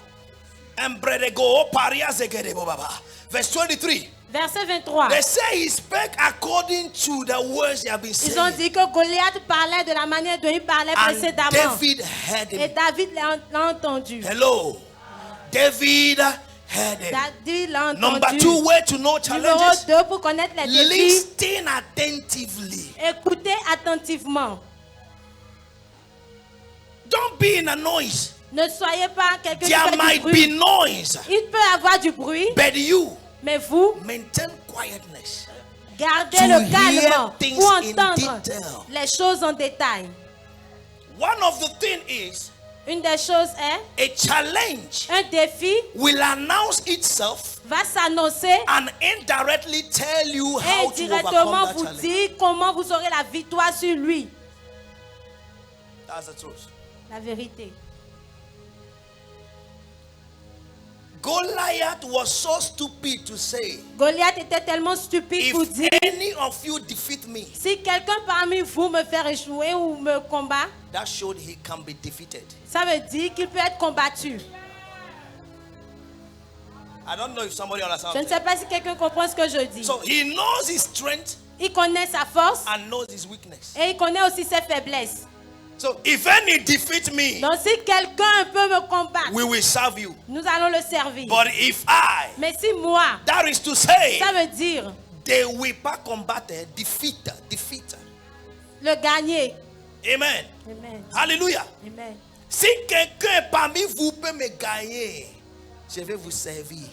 Embredego paria zegedebo baba. Verse 23. Verset 23. They say he spake according to the words they have been Ils ont saying. dit que Goliath parlait de la manière dont il parlait And précédemment. David heard Et him. David l'a entendu. Hello. David heard him. David l'a Number entendu. 2, way to know Numéro challenges. 2, pour connaître les défis, Listen attentively. écoutez attentivement. Don't be in a noise. Ne soyez pas quelqu'un qui There fait du might be bruit. noise, Il peut y avoir du bruit, but you mais vous, maintain quietness. gardez To le hear calme things pour in entendre detail. les choses en détail. One of the things is Une des choses est, a challenge un défi will announce itself va s'annoncer and indirectly tell you et how to directement overcome that vous challenge. dire comment vous aurez la victoire sur lui. That's the truth. La vérité. Goliath was so stupid to say, Goliath était tellement stupide pour if dire, any of you defeat me, si quelqu'un parmi vous me fait échouer ou me combat, that showed he can be defeated. ça veut dire qu'il peut être combattu. I don't know if somebody understands. Je ne sais pas si quelqu'un comprend ce que je dis. So he knows his strength Il connaît sa force and knows his weakness. et il connaît aussi ses faiblesses. So if any defeat me, Donc si quelqu'un peut me combattre, we will serve you. nous allons le servir. But if I, Mais si moi, that is to say, ça veut dire they will pas combattre, defeat. le gagner. Amen. Amen. Hallelujah. Amen. Si quelqu'un parmi vous peut me gagner, je vais vous servir.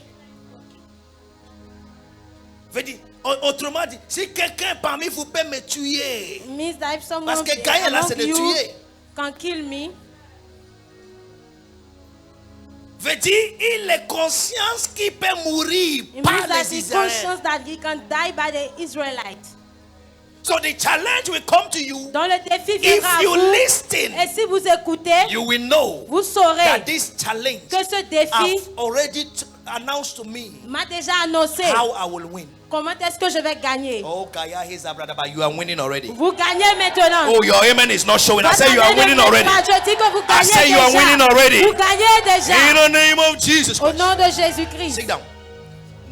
Veut dire, autrement dit, si quelqu'un parmi vous peut me tuer, Means that if someone parce que gagner là, c'est de among you tuer. can kill me, Veut dire, il est conscient qu'il peut mourir it par means that les he's Israéliens. conscious that he can die by the Israelites. So the challenge will come to you. Donc le défi If viendra à you vous. listen, Et si vous écoutez, you will know vous saurez that this challenge que ce défi have already announced to me m'a déjà annoncé how I will win. comment est-ce que je vais gagner. Oh, Kaya, here's a brother, but you are winning already. Vous gagnez maintenant. Oh, your amen is not showing. I Votre say you are amen winning ne already. montre pas. Je dis que vous I say gagnez you are winning déjà. already. Vous gagnez In déjà. the name of Jesus Au Christ. nom de Jésus-Christ. Sit down.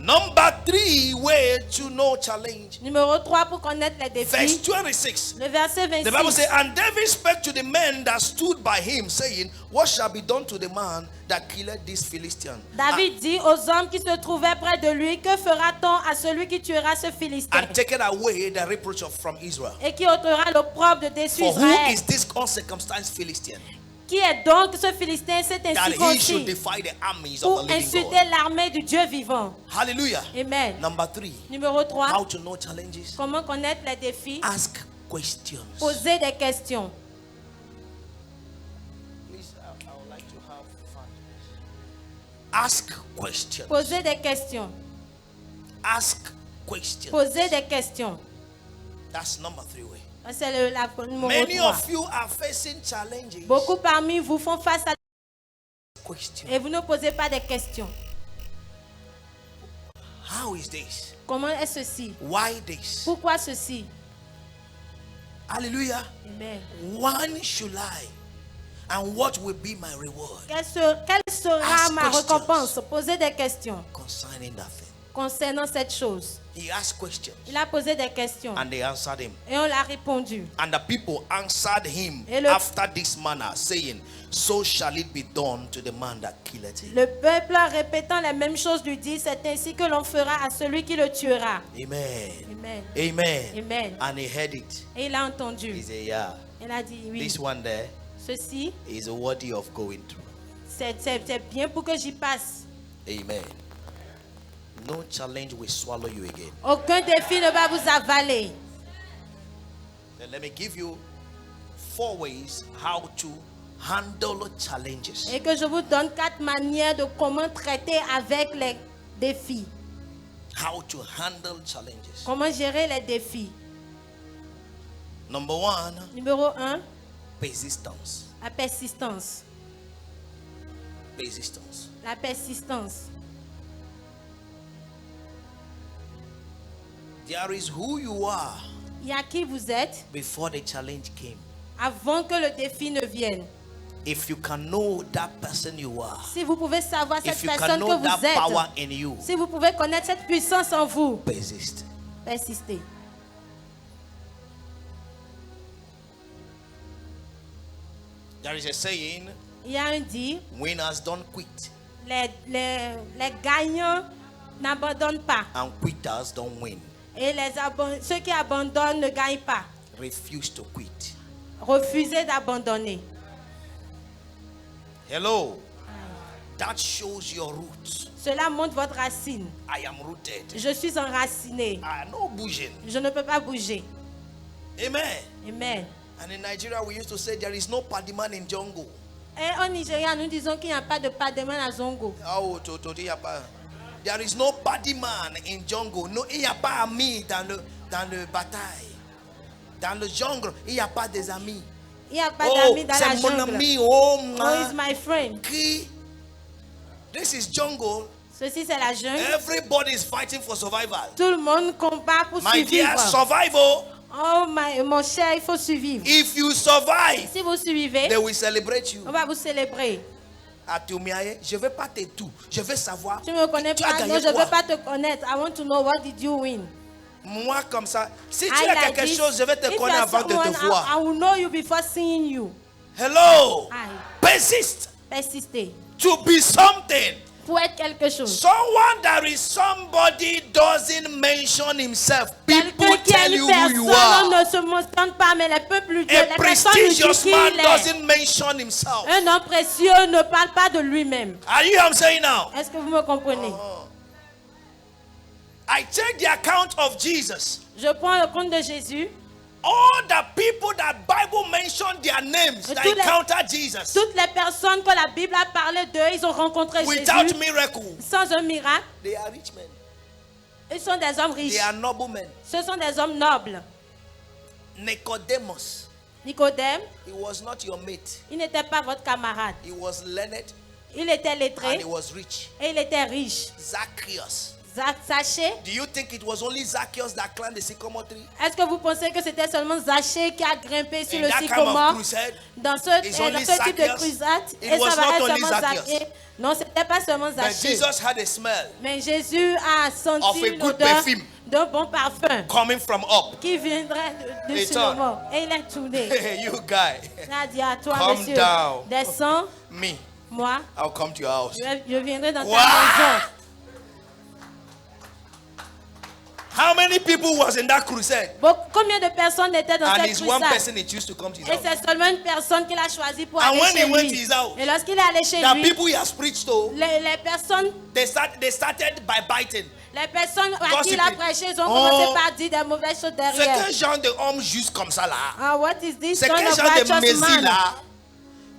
Number 3 way to know challenge. Numéro 3 pour connaître les Verse défis. 26. Le verset The Bible 26. says, and David spake to the men that stood by him, saying, what shall be done to the man that killed this Philistine? David dit aux hommes qui se trouvaient près de lui, que fera-t-on à celui qui tuera ce Philistin And taken away the reproach from Israel. et qui ôtera l'opprobre de dessus For who Israël? is this uncircumcised Philistine, Qui est donc ce Philistin, cet that he should incirconcis, defy the armies pour of the living insulter God? l'armée du Dieu vivant? Hallelujah. Amen. Number 3, Numéro 3, how to know challenges. comment connaître les défis? Ask questions. Poser des questions. Please, I would like to have fun. Ask questions. Poser des questions. Ask questions. Poser des questions. That's number 3 way. C'est la numéro Many 3. of you are facing challenges. Beaucoup parmi vous font face à Questions. et vous ne posez pas de questions. How is this? Comment est ceci? Why this? Pourquoi ceci? Hallelujah. Amen. When should I? And what will be my reward Quelle sera Ask ma questions. récompense? Poser des questions concerning that thing? concernant cette chose. He asked questions Il a posé des questions and they answered him. et on l'a répondu. And the people answered him Et le- after this manner, saying, so shall it be done to the man that killeth him. Le peuple, répétant les mêmes choses, lui dit, c'est ainsi que l'on fera à celui qui le tuera. Amen. Amen. Amen. Amen. And he heard it. Et il a He entendu. said, yeah, Il a dit, oui, this one there ceci, is worthy of going through. c'est bien pour que j'y passe. Amen. No challenge will swallow you again. Aucun défi ne va vous avaler. Then let me give you 4 ways how to handle challenges. Et que je vous donne 4 manières de comment traiter avec les défis. How to handle challenges. Comment gérer les défis. Number 1, Numéro 1, persistence. la persistance. Persistence. La persistance. There is who you are Il y a qui vous êtes before the challenge came. avant que le défi ne vienne. If you can know that person you are, Si vous pouvez savoir cette if you can personne know que that vous power êtes, in you, si vous pouvez connaître cette puissance en vous, persist. persistez. There is a saying, Il y a un dit, winners don't quit les gagnants n'abandonnent pas. and quitters don't win. Et ceux qui abandonnent ne gagnent pas. Refuse to quit. Refusez d'abandonner. Hello. That shows your roots. Cela montre votre racine. I am rooted. Je suis enraciné. I am no bouging. Je ne peux pas bouger. Amen. Amen. And in Nigeria, we used to say there is no paddyman in jungle. Et en Nigeria, nous disons qu'il n'y a pas de padman à Zongo. Oh, il y a pas. There is no paddyman in jungle. No, il n'y a pas ami dans le bataille. Dans le jungle, il n'y a pas des amis. Il n'y a pas Oh, d'amis dans la c'est mon jungle. ami. Oh, Oh, is my friend. qui? This is jungle. Ceci, c'est la jungle. Everybody is fighting for survival. Tout le monde combat pour My dear, survivre. survival. Oh, mon cher, il faut survivre. If you survive, Si vous survivez, they will celebrate you. on va vous célébrer. Atumiaye, je ne veux pas te tout. Je veux savoir. Tu ne me connais Tu as pas, gagné non, je ne quoi? veux pas te connaître. I want to know what did you win. Moi, comme ça, si tu I as like quelque this. chose, je vais te If you connaître are avant de someone, te voir. I will know you before seeing you. Hello. Aye. Persist Persister. to be something. Pour être quelque chose. Someone that is somebody doesn't mention himself. People Quelqu'un qui est tell une you who you personne, on are. ne se mentionne pas, mais les peuples lui disent, A les personnes lui disent prestigious qui man il est. doesn't mention himself. Un homme précieux ne parle pas de lui-même. Are you what I'm saying now? Est-ce que vous me comprenez? I take the account of Jesus. Je prends le compte de Jésus. All the people that Bible mentioned their names that Tous les- encountered Jesus Toutes les personnes que la Bible a parlé d'eux, ils ont rencontré without Jésus miracle, sans un miracle. they are rich men. Ils sont des hommes riches. They are noble men. Ce sont des hommes nobles. Nicodemus, Nicodème, he was not your mate. il n'était pas votre camarade. He was learned Il était and lettré he was rich. et il était riche. Zacchaeus, Zachée. Do you think it was only Zacchaeus that climbed the sycamore tree? Est-ce que vous pensez que c'était seulement Zachée qui a grimpé sur In le that kind of sycomore crusade, dans ce it's only type de Zacchaeus. crusade? It Et was ça va not être only seulement Zacchaeus. Zachée. Non, c'était pas seulement but Zachée. Jesus had a smell Mais Jésus a of senti a good l'odeur perfume d'un bon parfum coming from up. qui viendrait de He sur le turned. mont. Et il est tourné. Hey, you guy, Il a dit à toi, Calm monsieur, down. descends, me, moi, I'll come to your house. je viendrai dans ta Wow. maison. How many people was in that crusade? Combien de personnes étaient dans And cette it's one crusade? person he chose to come to his Et house. c'est seulement une personne qu'il a choisi pour And aller when chez he went lui. to his house, Et lorsqu'il est allé chez The lui, people he has preached to, les personnes they started by biting. à qui il a Gossiping. prêché, ils ont Oh. commencé par dire des mauvaises choses C'est derrière. quel genre de homme juste comme ça là? Ah, what is this C'est kind quel of genre de righteous messie man? là?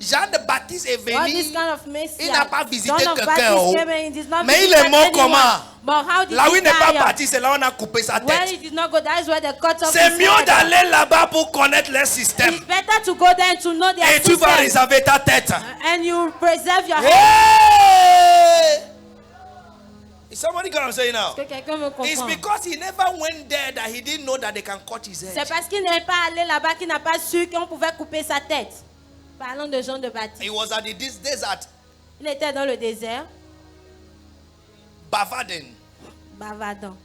Jean de Baptiste est What venu. is kind of Messiah? Il n'a pas visité John of quelqu'un, Baptist oh. came and he did not Mais il visit est mort anyone. comment? But how did Là où he il n'est pas die? parti, c'est là où on a coupé sa Where tête. he did not go, that is where they cut off C'est his mieux head. d'aller là-bas pour connaître leur système. It's better to go there and to know their Et tu vas system. réserver ta tête. And you preserve your head. Hey! Is somebody got what I'm saying now? Que quelqu'un me It's comprend. because he never went there that he didn't know that they can cut his C'est head. parce qu'il n'est pas allé là-bas qu'il n'a pas su qu'on pouvait couper sa tête. Parlons de Jean de He Baptiste. was at the desert, Il était dans le désert, bavarding, bavardant,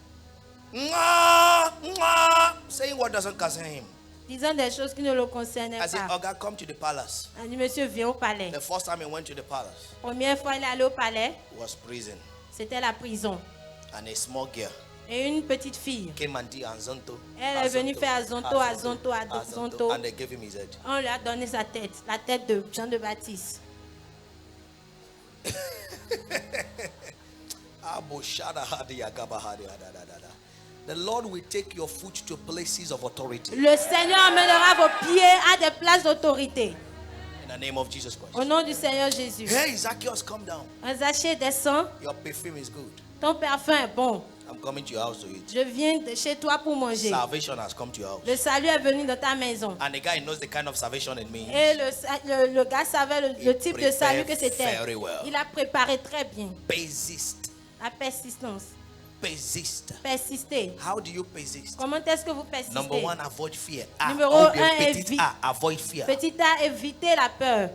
saying what doesn't concern him. disant des choses qui ne le concernaient I said, pas. Oga, come to the palace. Il dit, monsieur, viens au palais. The first time he went to the palace Première fois, il est allé au palais, was prison. c'était la prison. And a small girl Et une petite fille, came and did Azonto. elle est venue faire Azonto, Azonto, Azonto. And they gave him his head. On lui a donné sa tête, la tête de Jean de Baptiste. The Lord will take your foot to places of authority. Le Seigneur amènera vos pieds à des places d'autorité. In the name of Jesus Christ. Au nom du Seigneur Jésus. Hey, Zacchaeus, come down. Zachée, descends. Your perfume is good. Ton parfum est bon. I'm coming to your house to eat. Je viens chez toi pour manger. Salvation has come to your house. Le salut est venu dans ta maison. And the guy knows the kind of salvation it means. Et le gars savait le type de salut que c'était. Very well. Il a préparé très bien. Persist. La persistance. Persist. Persister. How do you persist? Comment est-ce que vous persistez? Number one, avoid fear. Numéro Ou bien un, petit A, avoid fear. Petit A, évitez la peur.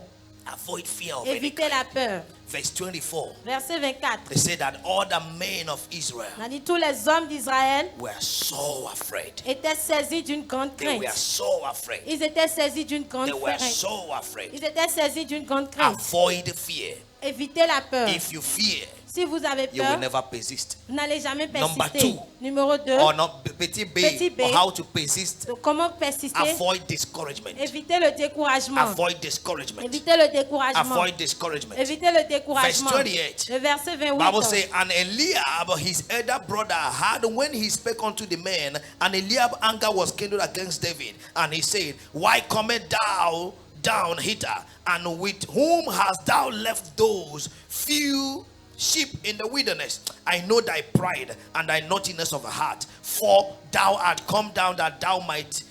Avoid fear of any Évitez kind. la peur. Verse 24. Verset 24. They say that all the men of Israel On a dit tous les hommes d'Israël were so afraid. étaient saisis d'une grande They crainte. were so afraid. Ils étaient saisis d'une grande They were crainte. so afraid. Ils étaient saisis d'une grande crainte. Avoid fear. Évitez la peur. If you fear, Si vous avez you will peur, never persist. vous n'allez jamais Number persister. two. Numéro 2. Or not petit B, Petit B. or how to persist. Comment persister? Avoid discouragement. Évitez le découragement. Avoid discouragement. Évitez le découragement. Avoid discouragement. Évitez le découragement. Verse 28. Le verset 28. Bible says, and Eliab, his elder brother, had when he spake unto the men, and Eliab anger was kindled against David, and he said, why comest thou down hither? And with whom hast thou left those few sheep in the wilderness? I know thy pride and thy naughtiness of heart, for thou art come down that thou might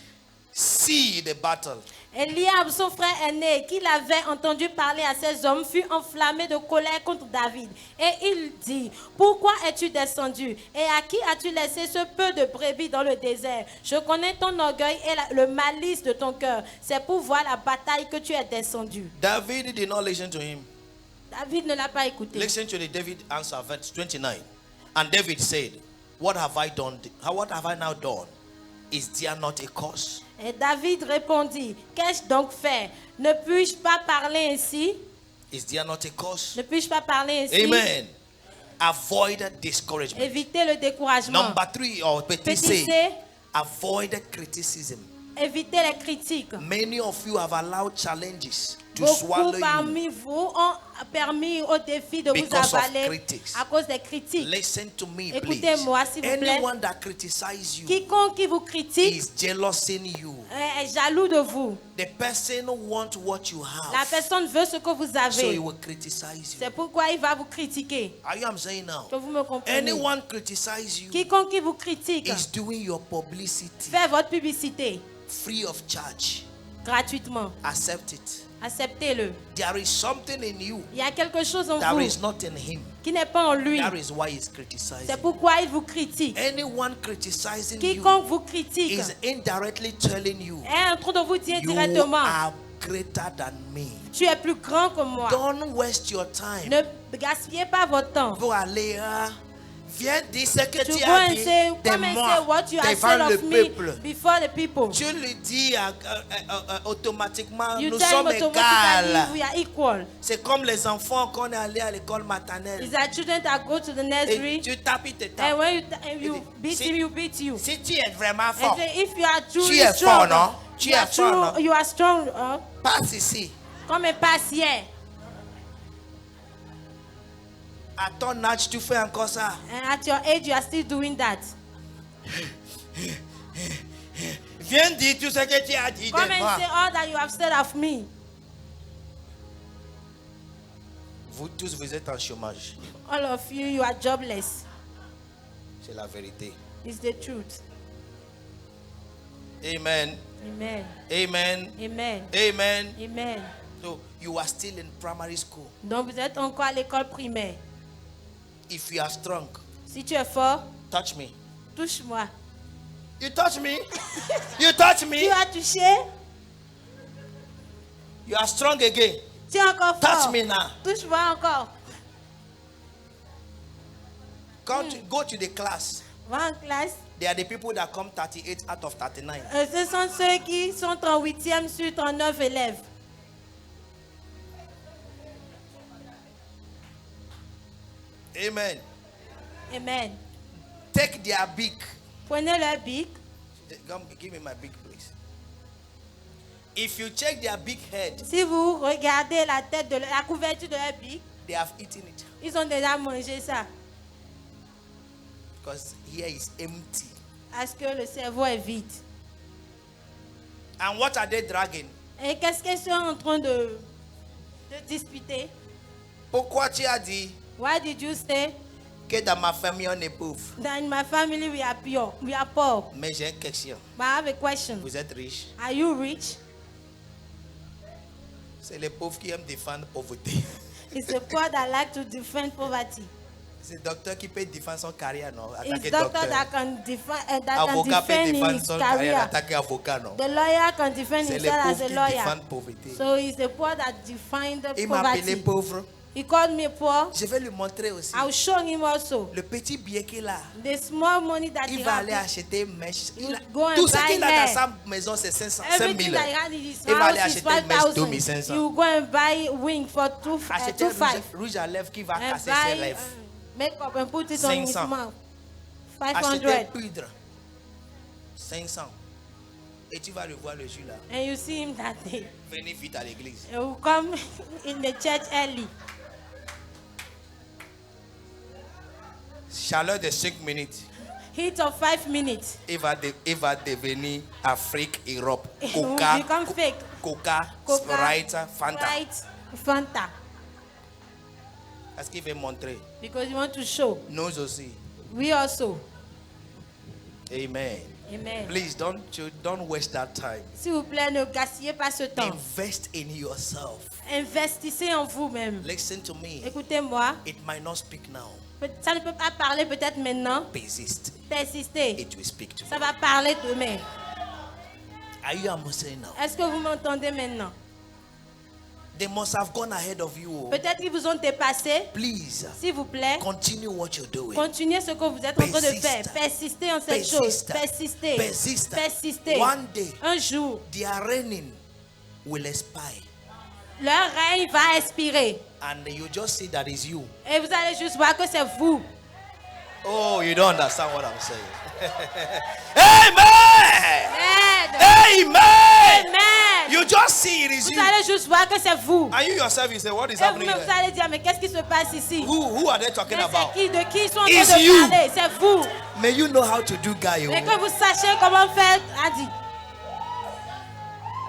see the battle. Eliab, son frère aîné, qui l'avait entendu parler à ses hommes, fut enflammé de colère contre David. Et il dit, pourquoi es-tu descendu? Et à qui as-tu laissé ce peu de brebis dans le désert? Je connais ton orgueil et le malice de ton cœur. C'est pour voir la bataille que tu es descendu. David did not listen to him. David ne l'a pas écouté. Listen to the David answer, verse 29. And David said, what have I done? What have I now done? Is there not a cause? Et David répondit, qu'ai-je donc fait? Ne puis-je pas parler ainsi? Is there not a cause? Ne puis-je pas parler ainsi? Amen. Avoid discouragement. Évitez le découragement. Number 3, or petit Petit C, C, avoid criticism. évitez les critiques. Many of you have allowed challenges to swallow Beaucoup you. parmi vous ont permis au défi de vous Because of avaler critics. à cause des critiques. Listen to me, please. Écoutez-moi, s'il vous plaît. Anyone that criticizes you Quiconque qui vous critique is jealous in you. est jaloux de vous. The person wants what you La have, personne veut ce que vous so he avez. will criticize you. C'est pourquoi il va vous critiquer. Are you I'm saying now? Que vous me comprenez. Anyone criticize you Quiconque qui vous critique is doing your publicity fait votre publicité free of charge. gratuitement. Accept it. Acceptez-le. There is something in you Il y a quelque chose en that vous is not in him. qui n'est pas en lui. That is why he's criticizing. C'est pourquoi il vous critique. Anyone criticizing Quiconque you vous critique is indirectly telling you est en train de vous dire you directement, are greater than me. tu es plus grand que moi. Don't waste your time. Ne gaspillez pas votre temps. Pour aller viens dire ce que To tu go as and dit say, de come and say moi what you have said devant le of me peuple. before the people. Tu lui dis automatiquement, You nous tell sommes him automatically égales. we are equal. C'est comme les enfants qu'on est allé à l'école maternelle. Is that children that go to the Et nursery tu tapes, il te and tape. when you beat Si- him, you beat you. Si tu es vraiment And fort, say, if you are truly tu es strong, fort, non? Tu you are es fort, non? true, you are strong, passe ici. comme un patient. À ton âge, tu fais encore ça. And at your age, you are still doing that. Viens dire tout ce que tu as dit Come de and moi. say all that you have said of me. Vous tous, vous êtes en chômage. All of you, you are jobless. C'est la vérité. It's the truth. Amen. Amen. Amen. Amen. Amen. Amen. So you are still in primary school. Donc vous êtes encore à l'école primaire. If you are strong, Si tu es fort, touch me. touche-moi. You touch me. You touch me. Tu as touché, You are strong again. tu es encore Touch fort. me now. Touche-moi encore. Go to the class. Va en classe. They are the people that come 38 out of 39. Ce sont ceux qui sont 38e sur 39 élèves. Amen. Amen. Take their beak. Prenez leur bic. Come, give me my beak, please. If you check their big head, Si vous regardez la tête de la couverture de leur bic, they have eaten it. ils ont déjà mangé ça. Because here is empty. Parce que le cerveau est vide. And what are they dragging? Et qu'est-ce qu'ils sont en train de disputer? Pourquoi tu as dit Why did you say que dans ma famille on est pauvre? that in my family we are poor? We are poor. Mais j'ai une question. But I have a question. Vous êtes riche? Are you rich? C'est les pauvres qui aiment défendre la pauvreté. It's the poor that like to defend poverty. C'est le docteur qui peut défendre son carrière, non? It's Attaquer doctor docteur. that can defend Avocat peut defend défendre his son carrière, career. attaquer avocat, non? The lawyer can defend C'est les himself as pauvres a qui lawyer. défendent la pauvreté. So it's the poor that define the Il m'a appelé poverty. pauvre. He called me poor. Je vais lui montrer aussi. I'll show him also Le petit billet qu'il a, the small money that il he va aller has. acheter mèche. You Il a- go and Tout ce buy qu'il a dans mèche. sa maison, c'est 500, 5 Everything 000. that he had in his Il va aller house is acheter une mèche 5,000. 2500. You go and buy wing for Acheter 2,500. rouge à lèvres qui va And casser ses buy lèvres. makeup and put it on his 500. mouth. Acheter 500. poudre. 500. Et tu vas le voir le jour là. And you see him that day. Venez vite à l'église. He will come in the church early. Chaleur de 5 minutes. Heat of 5 minutes. Il va devenir Afrique, Europe. It will Coca, become fake. Coca, Coca, Sprite, Fanta. Sprite, Fanta. Parce qu'il veut montrer. Because you want to show. Nous aussi. We also. Amen. Amen. Please don't waste that time. S'il vous plaît, ne gaspillez pas ce temps. Invest in yourself. Investissez en vous-même. Listen to me. Écoutez-moi. It might not speak now. Ça ne peut pas parler peut-être maintenant. Persist. Persistez. It will speak to Ça you. va parler demain. Are you understanding now? Est-ce que vous m'entendez maintenant? They must have gone ahead of you. Peut-être qu'ils vous ont dépassé. Please S'il vous plaît, continue what you're doing. continuez ce que vous êtes en train de faire. Persiste. Persistez en cette chose. Persiste. Persistez. Persiste. Persistez. One day, Un jour, their reigning will expire. leur règne va expirer. And you just see that is you. Et vous allez juste voir que c'est vous. Oh, you don't understand what I'm saying. Amen. Amen. Amen. Amen. You just see it is Vous you. allez juste voir que c'est vous. And you yourself, you say, what is Et happening vous-même, vous here? allez dire, mais qu'est-ce qui se passe ici? Who are they talking Mais about? c'est qui? De qui ils sont en It's train de you. parler? C'est vous. May you know how to do Gaio. Mais que vous sachiez comment faire, a dit.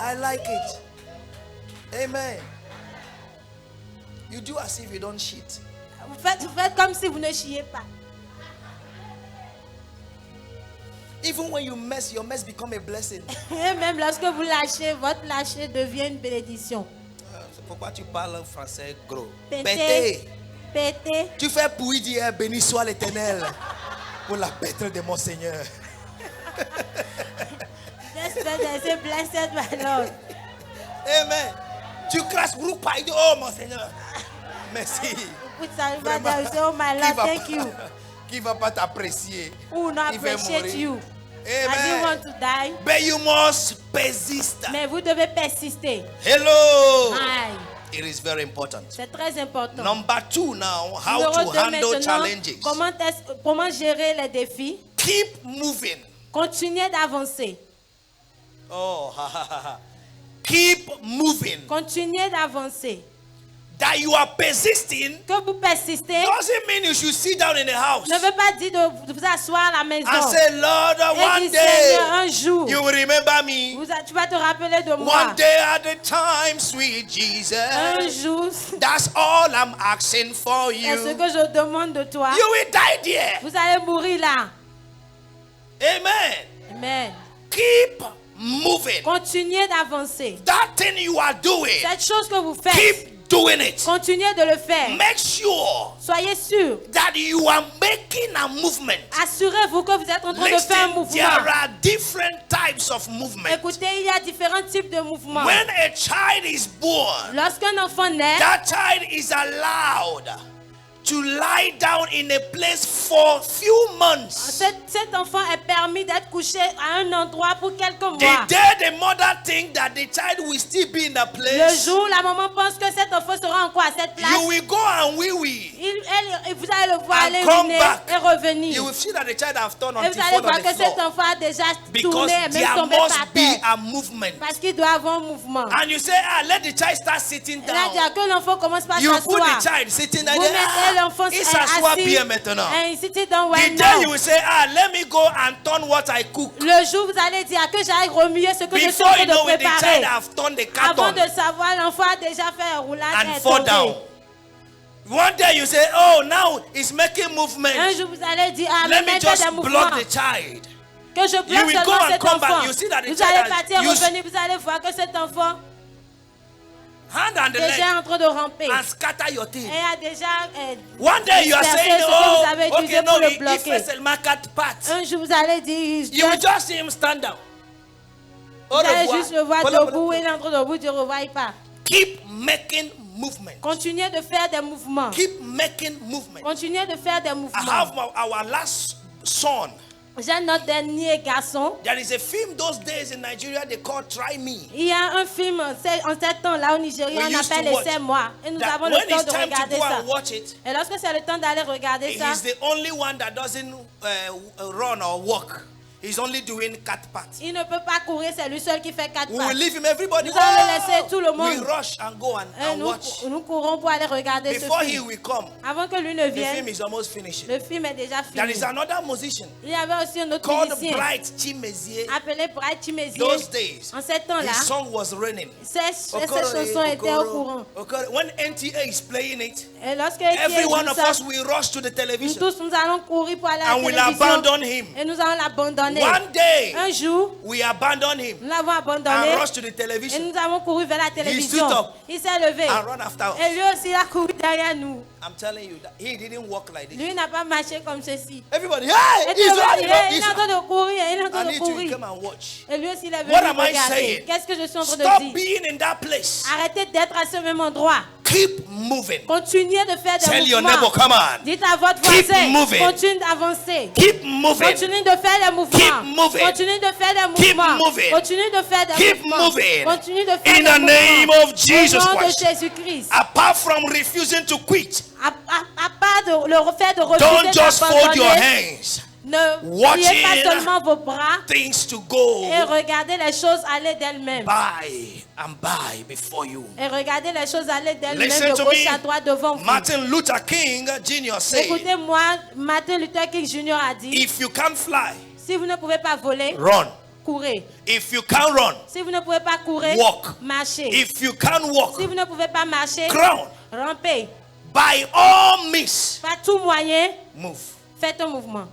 I like it. Amen. You do as if you don't shit. Vous faites comme si vous ne chiez pas. Even when you mess, your mess become a blessing. Et même lorsque vous lâchez, votre lâcher devient une bénédiction. Pourquoi tu parles français gros? Pété. Pété. Tu fais pour lui dire béni soit l'Éternel pour la bête de mon Seigneur. Blessed by Lord. Amen. Tu craches groupe et dis oh mon Seigneur. Merci. Put salva there, you say, oh my Lord, thank you. Qui va pas t'apprécier? Who will not Il va appreciate mourir. you? As you Amen. want to die. But you must persist. Mais vous devez persister. Hello. Aïe. It is very important. C'est très important. Number 2 now, how Numéro to 2 handle maintenant, challenges. comment gérer les défis? Keep moving. Continuez d'avancer. Oh, ha, ha, ha, ha. Keep moving. Continuez d'avancer. That you are persisting Que vous persistez doesn't mean you should sit down in the house ne veut pas dire de vous asseoir à la maison. and say, Lord, Et one dire, Seigneur, day un jour, you will remember me. tu vas te rappeler de moi. One day at a time, sweet Jesus. Un jour, That's all I'm asking for c'est ce you. que je demande de toi. You will die there. Vous allez mourir là. Amen. Amen. Keep moving. Continuez d'avancer. That thing you are doing, Cette chose que vous faites, keep doing it. continuez de le faire. Make sure Soyez sûr. that you are making a movement. Assurez-vous que vous êtes en train de faire un Listen, mouvement. there are different types of movement. Écoutez, il y a différents types de mouvements. When a child is born, Lorsqu'un enfant naît, that child is allowed to lie down in a place for few months. cet enfant est permis d'être couché à un endroit pour quelques The mois. day the mother think that the child will still be in the Le place, jour où la maman pense que cet enfant sera encore à cette place, you will go and wee. vous allez le voir And aller come uriner back. et revenir. You will see that the child have turned Et on vous allez on voir the que cet floor. enfant a déjà Because tourné et même there tombé par must be terre. a movement. Parce qu'il doit avoir un mouvement. And you say, let the child start sitting Et là, il y down. a que l'enfant commence par You put s'asseoir. the child sitting Vous there. mettez l'enfant Il s'assoit assis. bien maintenant. And you sit it down The right day now. you will say, let me go and turn what I cook. Le jour où vous allez dire que j'aille remuer ce que je suis en Before train you know de it, the child préparer. have turned the Avant carton de savoir, l'enfant a déjà fait un roulade and et est fall tombé. down. One day you say, oh, now it's making movement. Un jour vous allez dire, ah, Let mais me mettez just des mouvements. block the child. Que je You bloque will go seulement and cet come back. enfant. You see that the Vous child allez has partir, used- revenir, vous allez voir que cet enfant Hand on the est déjà leg en train de ramper. and scatter your Et thing. a déjà One day you are dispersé saying, ce que oh, vous avez okay, utilisé no, pour le he bloquer. first el market part. Un jour vous allez dire, You will just see him stand down. vous Au allez revoir. juste le voir Voilà, debout voilà. et il est en train de vous dire, au revoir, il part. Keep making movement. Continuez de faire des mouvements. Keep making movement. Continuez de faire des I mouvements. have our last son. J'ai notre dernier garçon. There is a film those days in Nigeria they call Try Me. Il y a un film en ce temps-là au Nigeria, We on used appelle to Les watch. 5 mois. Et nous That avons when le temps it's de time to regarder go ça. and watch it, Et lorsque c'est le temps d'aller regarder ça, he's the only one that doesn't run or walk. He's only doing cat parts. il ne peut pas courir, c'est lui seul qui fait 4 We will pas. leave him, everybody. Nous allons laisser tout le monde. We rush and go and Et watch. nous courons pour aller regarder ce Before he film. will come, Avant que lui ne the film vienne, is almost finished. le film est déjà There fini. is another musician Il y avait aussi un autre called musicien Bright Chimezie. appelé Bright Chimezie. Those days, En ce temps-là, his song was raining. ces chansons étaient au courant. When NTA is playing it, Et lorsque every one joue of ça, us will rush to the nous television tous nous allons courir pour aller à and la will télévision. abandon him. Et nous allons l'abandonner. One day, Un jour, we abandon him nous l'avons abandonné and rush to the et television nous avons couru vers la télévision. stood up Il s'est levé. and run after Et us. lui aussi, il a couru derrière nous. I'm telling you that he didn't walk like this. Lui n'a pas marché comme ceci. Everybody, Et hey, tout le he's monde, running. il est en train de courir, il est en train I de need you to courir. come and watch. Et lui aussi, il est venu What am I regarder. saying? Qu'est-ce que je suis en train de Stop dire? being in that place. Arrêtez d'être à ce même endroit. Keep moving. Continuez de faire des Tell your mouvements. neighbor, come on. Dites à votre Keep voisin, moving. continue d'avancer. Keep moving. Continue de faire des mouvements. Keep moving. Continue de faire des Keep mouvements. moving. Continue de faire des Keep mouvements. moving. Continue de faire In des the name mouvements. of Jesus Au nom de Christ. Jésus-Christ. Apart from refusing to quit, À part de le fait de don't refuser just fold your d'abandonner, hands. ne Watching pliez pas seulement vos bras Things to go et regardez les choses aller d'elles-mêmes. by and by before you. Et regardez les choses aller d'elles-mêmes Listen de to gauche me. à droite devant vous. Martin Luther King Jr. said, Écoutez-moi, Martin Luther King Jr. a dit, if you can't fly, si vous ne pouvez pas voler, run. courez. If you can't run, Si vous ne pouvez pas courir, walk. marchez. If you can't walk, Si vous ne pouvez pas marcher, crown. rampez. By all means, Par tout moyen, move. faites un mouvement.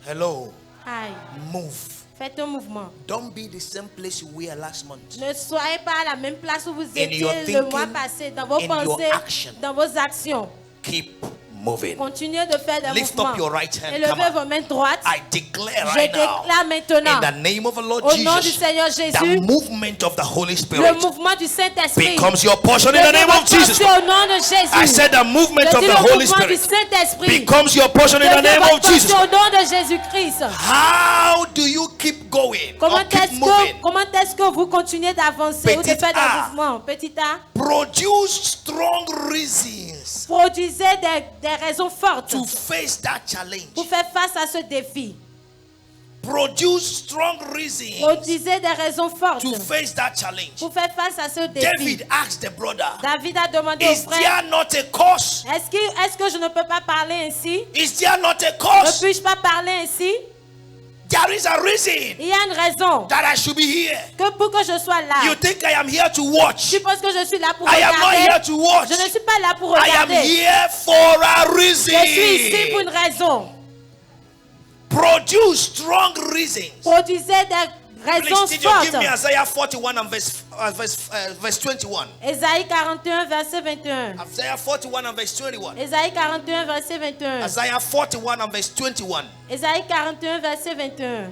Hello, Aïe. move. Faites un mouvement. Don't be the same place you were last month. Ne soyez pas à la même place où vous étiez your le mois thinking, passé, dans vos in your pensées, action. dans vos actions. Keep moving. Continuez de faire des Lift mouvements. up your right hand. Élevez Come on. vos mains droites. I declare Je right now, déclare maintenant, in the name of the Lord au nom du Jesus, Seigneur the Jésus, movement of the Holy le Spirit mouvement du Saint-Esprit becomes your portion in the name of Jesus. au nom de Jésus. I said the movement Je of dis the le Holy mouvement du Spirit Saint-Esprit becomes your portion in the devient name of votre Jesus. portion au nom de Jésus-Christ. How do you keep going or keep moving? Comment est-ce que vous continuez d'avancer ou de Petit faire A. des mouvements? Petit A, Produce strong reasons produisez des raisons fortes to face that challenge. pour faire face à ce défi. Produce strong reasons Produisez des raisons fortes to face that challenge. pour faire face à ce défi. David asked the brother, David a demandé au is frère, there not a cause? est-ce que je ne peux pas parler ainsi? Is there not a Ne cause? puis-je pas parler ainsi? There is a reason Il y a une raison that I should be here. que pour que je sois là. You think I am here to watch? Tu penses que je suis là pour I am not regarder? here to watch. Je ne suis pas là pour I am regarder. here for a Je suis ici pour une reason. raison. Produce strong reasons. Produisez des raisons Please, did you give me fortes. Isaiah 41 and verse 21? Ésaïe 41, verset 21. Isaiah 41 and verse 21. Ésaïe 41, verset 21. Isaiah 41 and verse 21. Ésaïe 41, verset 21.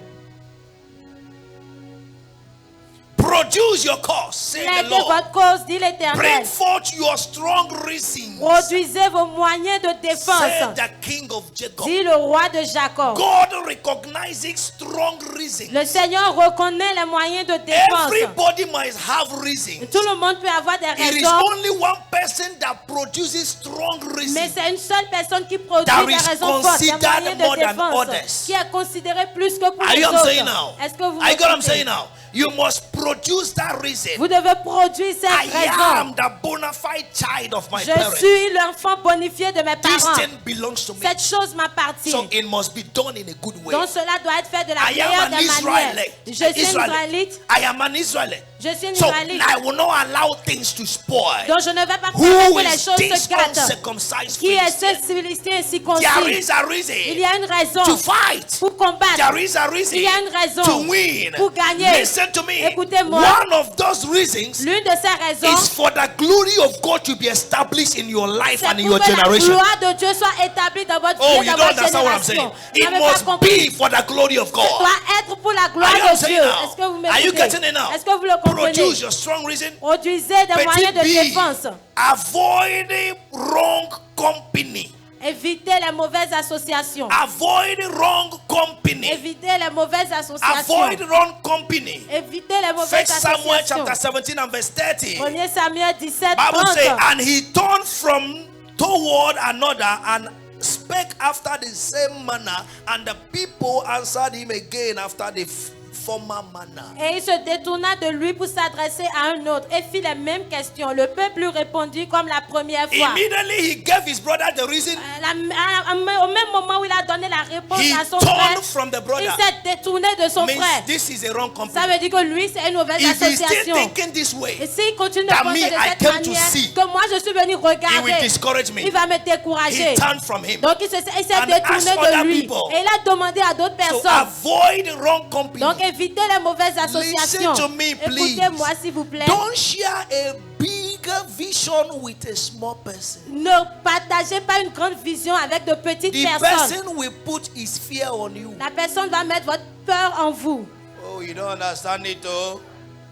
Produce your cause, say the Mettez Lord. votre cause, dit Bring l'Éternel. forth your strong reasons, Produisez vos moyens de said défense, the King of Jacob. dit le roi de Jacob. God recognizing strong reasons. Le Seigneur reconnaît les moyens de défense. Everybody must have reasons. Tout le monde peut avoir des It is raisons, only one person that produces strong mais reasons. c'est une seule personne qui produit That des is raisons fortes, des considered moyens more de than défense, others. qui est considéré plus que pour Are les you what I'm saying autres. now? Est-ce que vous I me got what I'm comprenez? saying now. You must produce that reason. Vous devez produire cette I raison. am the bona fide child of my Je parents. suis l'enfant bonifié de mes This parents. thing belongs to me. Cette chose m'appartient. So it must be done in a good way. Donc cela doit être fait de la I meilleure am an des manières. Israelite. Je suis un Israélite. I am an Israelite. Je suis un So Israélite. I will not allow things to spoil. Donc je ne vais pas Who permettre que les is choses this se gâtent. uncircumcised Qui est Philistine? ce Philistin There circoncis? is a Il reason y a une raison to fight. pour combattre. There is a reason Il y a une raison to win. pour gagner. Listen to me. Écoutez-moi. One of those reasons L'une de ces raisons, is for the glory of God to be established in your life c'est and in pour your que la generation. gloire de Dieu soit établie dans votre Oh, vie, you dans don't votre understand what I'm saying. génération. Vous It n'avez pas must compris. be for the glory of Ça God. doit être pour la gloire Are you de saying Dieu. now? Est-ce que vous Are you m'écoutez? getting it now? Est-ce que vous le comprenez? Produce your strong reason. Produisez des moyens de Petit B, défense. avoid wrong company. Évitez les mauvaises associations. Avoid wrong company. Évitez les mauvaises associations. Avoid wrong company. Évitez les mauvaises First Samuel associations. chapter 17 and verse 30. 1 Samuel 17, Bible says, 30. and he turned from toward another and spake after the same manner, and the people answered him again after the former manner. Et il se détourna de lui pour s'adresser à un autre et fit les mêmes questions. Le peuple lui répondit comme la première fois. Immediately he gave his brother the reason. Au même moment où il a donné la réponse He à son turned frère, from the il brother. s'est détourné de son Means frère. this is a wrong company. Ça veut dire que lui, c'est une mauvaise If he's still association. thinking this Et way, s'il continue de that penser me, de I cette came to manière, see, que moi je suis venu he will regarder, discourage me. il va me décourager. He turned from him. Donc il s'est And détourné asked other de lui. people. Et il a demandé à d'autres So personnes. avoid wrong company. Donc évitez les mauvaises associations. Listen to me, please. Écoutez-moi s'il vous plaît. Don't share a bigger vision with a small person. Ne partagez pas une grande vision avec de petites The personnes. person will put his fear on you. La personne va mettre votre peur en vous. Oh, you don't understand it, oh.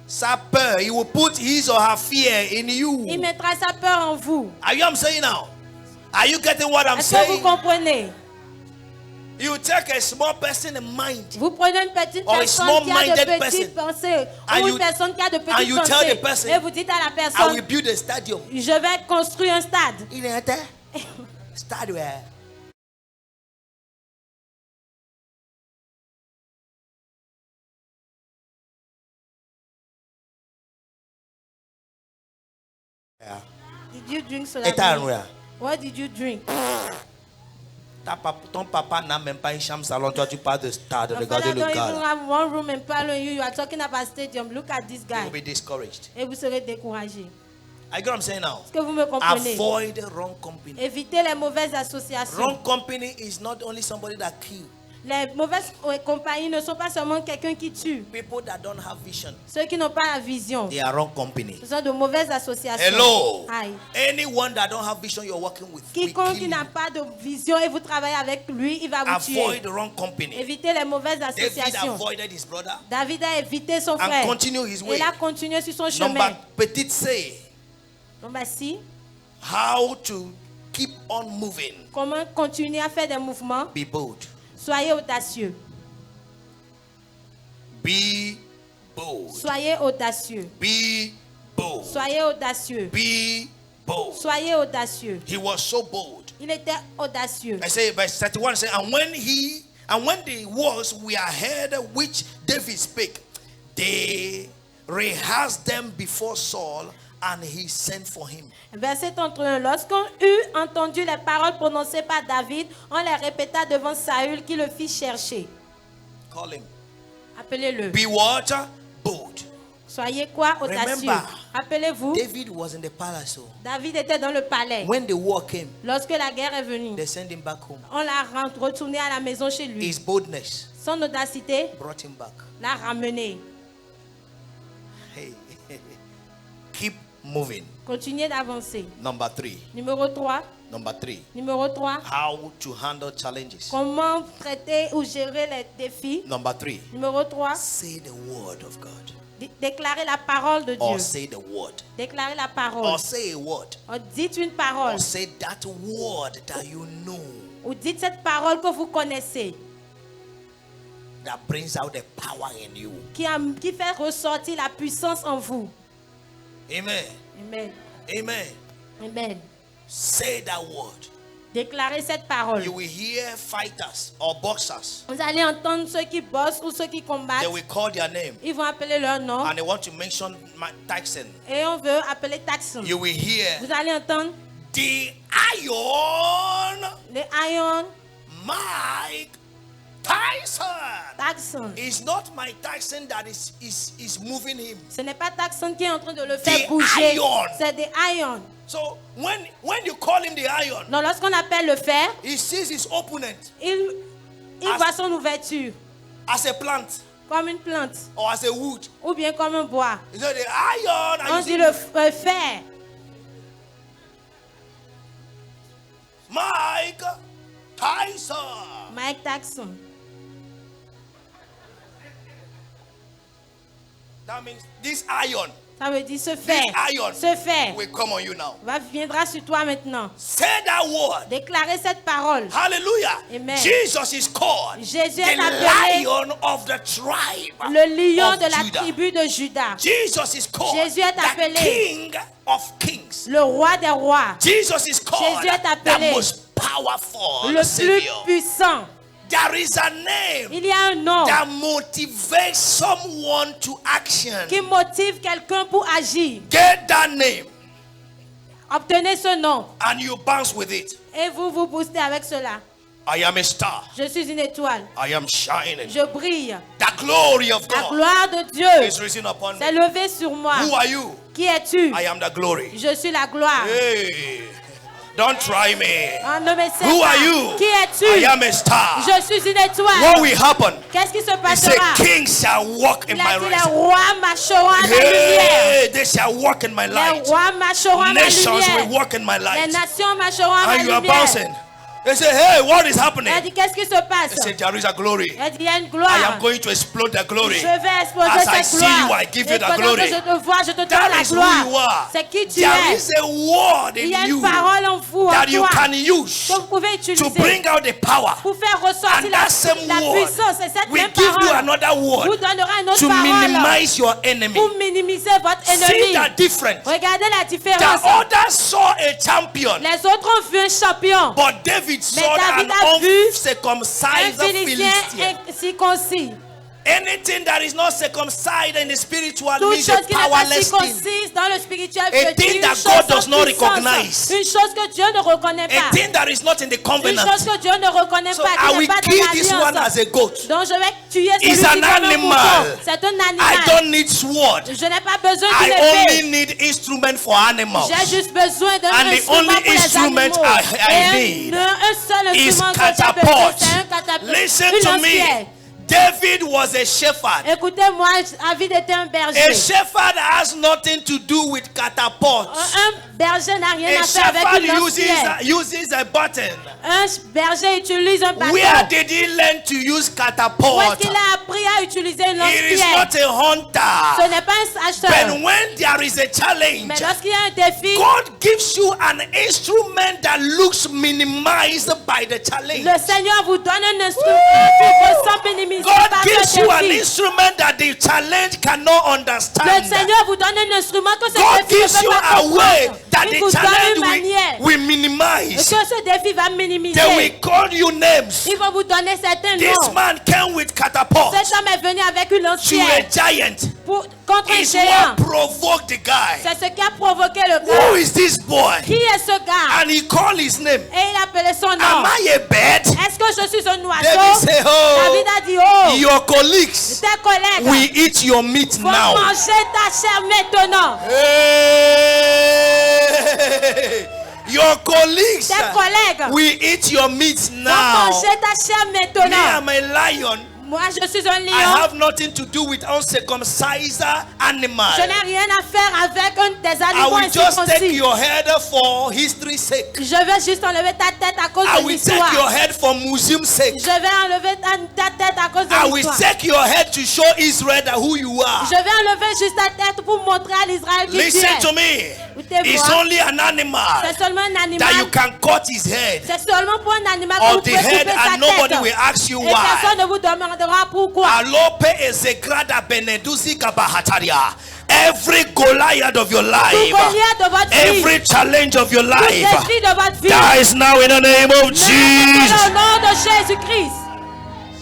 Sa peur, he will put his or her fear in you. Il mettra sa peur en vous. Are you what I'm saying now? Are you getting what I'm Est-ce que vous saying? comprenez? You take a small person in mind. Vous prenez une petite Or a personne qui a small-minded de petites pensées And ou you- une personne qui a de and petites you tell pensées the person, et vous dites à la I will personne, build a stadium. je vais construire un stade. In a hotel. Stadium. Yeah. Did you drink soda? Et t'as un What did you drink? Ton papa n'a même pas une chambre salon. Toi, tu parles de stade. Your Regardez father le don't even gars. have one room and parlor and you are talking about stadium. Look at this You guy. will be discouraged. Et vous serez découragé. I get what I'm saying now. Est-ce que vous me comprenez? Avoid wrong company. Évitez les mauvaises associations. Wrong company is not only somebody that kill. Les mauvaises compagnies ne sont pas seulement quelqu'un qui tue. People that don't have vision, Ceux qui n'ont pas la vision, they are wrong company. ce sont de mauvaises associations. Hello. Aïe. Anyone that don't have vision you're working with, will Quiconque kill qui n'a you. pas de vision et vous travaillez avec lui, il va vous Avoid tuer. the wrong company. Évitez les mauvaises David associations. avoided his brother David a évité son and frère. continue his way. Il a continué sur son chemin. Number petit say Number 6. how to keep on moving. Comment continuer à faire des mouvements? Be bold. Soyez audacieux. Be bold. Soyez audacieux. Be bold. Soyez audacieux. Be bold. Soyez audacieux. He was so bold. Il était audacieux. I say verse 31 say, and when the words were heard which David spake, they rehearsed them before Saul, and he sent for him. Verset 31. Lorsqu'on eut entendu les paroles prononcées par David, on les répéta devant Saül qui le fit chercher. Call him. Appelez-le. Be what? Bold. Soyez quoi? Audacieux. Remember, Rappelez-vous, David was in the palace. So David était dans le palais. when the war came, Lorsque la guerre est venue, they sent him back home. on l'a retourné à la maison chez lui. His boldness Son audacité brought him back. l'a ramené. Hey, keep moving. Continuez d'avancer. Number 3. Numéro 3. Number 3. Numéro 3. How to handle challenges. Comment traiter ou gérer les défis. Number 3. Numéro 3. Say the word of God. Déclarer la parole de Or Dieu. say the word. Déclarer la parole. Or say a word. Dites une parole. Or say that word that you know Ou dites cette parole que vous connaissez. that brings out the power in you. Qui fait ressortir la puissance en vous. Amen. Amen. Amen. Amen. Say that word. Déclarez cette parole. You will hear fighters or boxers. Vous allez entendre ceux qui bossent ou ceux qui combattent. They will call their name Ils vont appeler leur nom. and they want to mention Tyson. Et on veut appeler Taxon. You will hear Vous allez entendre the Iron les Iron Mike Tyson. Taxon. It's not Mike Tyson that is moving him. Ce n'est pas Taxon qui est en train de le faire The bouger. Iron. C'est des Iron. So when you call him the Iron, Donc lorsqu'on appelle le fer, he sees his opponent il As- voit son ouverture as a plant comme une plante or as a wood. ou bien comme un bois. You know the iron. and On you dit see le fer. Mike Tyson. Mike Taxon. That means this iron Ça veut dire ce fer. iron Ce fer will come on you now. viendra sur toi maintenant. Say that word. Déclarez cette parole. Hallelujah. Amen. Jesus is called Jésus the est appelé lion of the tribe le lion of de la Judah. tribu de Judas. Jesus is called Jésus est the appelé king of kings. le roi des rois. Jesus is called Jésus est appelé the most powerful Le plus Savior. puissant. There is a name Il y a un nom that motivates someone to action. qui motive quelqu'un pour agir. Get that name Obtenez ce nom and you bounce with it. et vous vous boostez avec cela. I am a star. Je suis une étoile. I am shining. Je brille. The glory of La God gloire de Dieu is risen upon s'est me. levée sur moi. Who are you? Qui es-tu? I am the glory. Je suis la gloire. Hey, don't try me. Oh, ne me sais Who pas. are you? Qui I es-tu? am a star. Je suis une étoile. What will happen? Qu'est-ce qui se He said, passera? kings shall walk in Il my a dit, les rising. rois marcheront à ma lumière. Hey, they shall walk in my Les light. rois marcheront à ma Nations will lumière. walk in my Les light. nations marcheront à ma And you are lumière. bouncing. They say, hey, what is happening? Elle dit, qu'est-ce qui se passe? They say, there is a glory. Elle dit, il y a une I gloire. am going to explode the glory. Je vais exploser As I cette see gloire. you, I give you Et the pendant glory. que je te vois, je te donne That la is who you gloire. are. C'est qui tu There es. is a word Il y a in une you parole en vous, en that you toi, can use que vous pouvez to utiliser bring out the power. pour faire ressortir And la that same puissance. Et cette will même give you parole another vous word donnera une autre to parole minimize your enemy. pour minimiser votre See ennemi. the difference. Regardez la The différence. others saw a champion, Les autres ont vu un champion, but David saw David an a vu un uncircumcised Philistin Philistine. incirconcis. Anything that is not circumcised in the spiritual Toute means a chose qui n'est pas powerless thing. circoncise dans le spirituel A veut dire thing une that chose God sans does not puissance. recognize. Une chose que Dieu ne reconnaît A pas. thing that is not in the Une covenant. chose que Dieu ne reconnaît So pas, I qui n'est will pas kill dans this one l'alliance. as a goat. Donc je vais tuer celui It's qui an comme un animal. mouton. C'est un I animal. don't need sword. Je n'ai pas besoin d'une I épée. only need instrument for animals. J'ai juste besoin d'un And the instrument only pour les instrument animaux. I Et need un seul is instrument que j'ai besoin, catapult. c'est un catapulte. Listen Une to lance-pierre. me. David was a shepherd. Écoutez-moi, David était un A berger. shepherd has nothing to do with catapult. Un berger n'a rien A à faire avec shepherd une lance-pierre. uses a button. Un berger utilise un bâton. Where did he learn to use Où est-ce catapult? qu'il a appris à utiliser une He is lance-pierre? not a Ce hunter. n'est pas un But acheteur. when there is a Mais challenge, lorsqu'il y a un défi, God gives you an instrument that looks minimized by the challenge. le Seigneur vous donne un instrument qui ressent minimisé God par gives you an le défi. instrument that the challenge cannot Le understand. Seigneur vous donne un instrument que ce God défi ne gives you peut pas a way comprendre. that Il the vous donne challenge une manière will que minimize. ce défi va minimiser. They will call you names. Ils vont vous donner certains This noms. man came with catapult Cet homme est venu avec une to a lance-pierre giant. contre un It's géant. what provoked the guy. C'est ce qui a provoqué le Who gars. is this boy? Qui est ce gars? And he called his name. Et il appelait son nom. Am I a bird? Est-ce que je suis un David oiseau? say, oh, David a dit, oh, your colleagues tes collègues will eat your meat vont now. manger ta chair maintenant. Hey! Your colleagues Tes collègues will eat your meat vont now. manger ta chair Me, maintenant. I'm a lion. Moi, je suis un I lion. have nothing to do with uncircumcised animals. Je n'ai rien à faire avec des I animaux will just take incirconcis. your head for history's sake. Je vais juste enlever ta tête à cause I de will take your l'histoire. head for museum's sake. Je vais enlever ta tête à cause de I will l'histoire. take your head to show Israel that who you are. Je vais enlever juste ta tête pour montrer à l'Israël qui tu Listen es. to me. Écoutez-moi. It's only an animal C'est seulement un that you animal. can cut his head C'est seulement pour un animal que or vous the pouvez head couper sa and nobody will tête. ask you Et personne why. ne vous demandera pourquoi. Alope ezegrada beneduzi kabahataria. Every Goliath of your Tout life, Goliath de votre vie, every challenge of your tout life, défi de votre vie, dies now in the name of meurez Jesus. au nom de Jésus-Christ.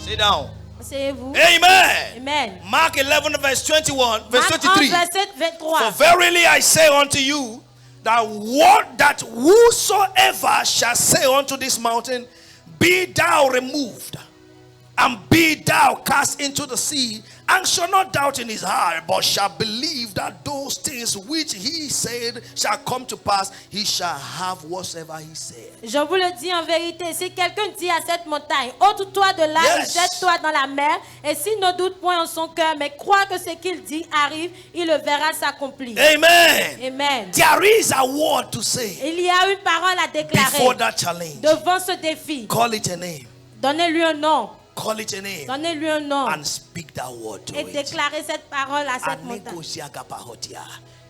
Sit down. Asseyez-vous. Amen. Amen. Mark 11 verse 21, verse Marc 23. 11, verset 23. For verily I say unto you that whosoever shall say unto this mountain, be thou removed, and be thou cast into the sea, and shall not doubt in his heart, but shall believe that those things which he said shall come to pass, he shall have whatsoever he said. Je vous le dis en vérité, si quelqu'un dit à cette montagne, ôte-toi de là Yes. et jette-toi dans la mer, et s'il ne doute point en son cœur, mais croit que ce qu'il dit arrive, il le verra s'accomplir. Amen. Amen. There is a word to say Il y a une parole à déclarer before that challenge. devant ce défi. Call it a name. Donnez-lui un nom. Call it a name. Donnez-lui un nom. And speak that word to Et it. déclarez cette parole à cette montagne.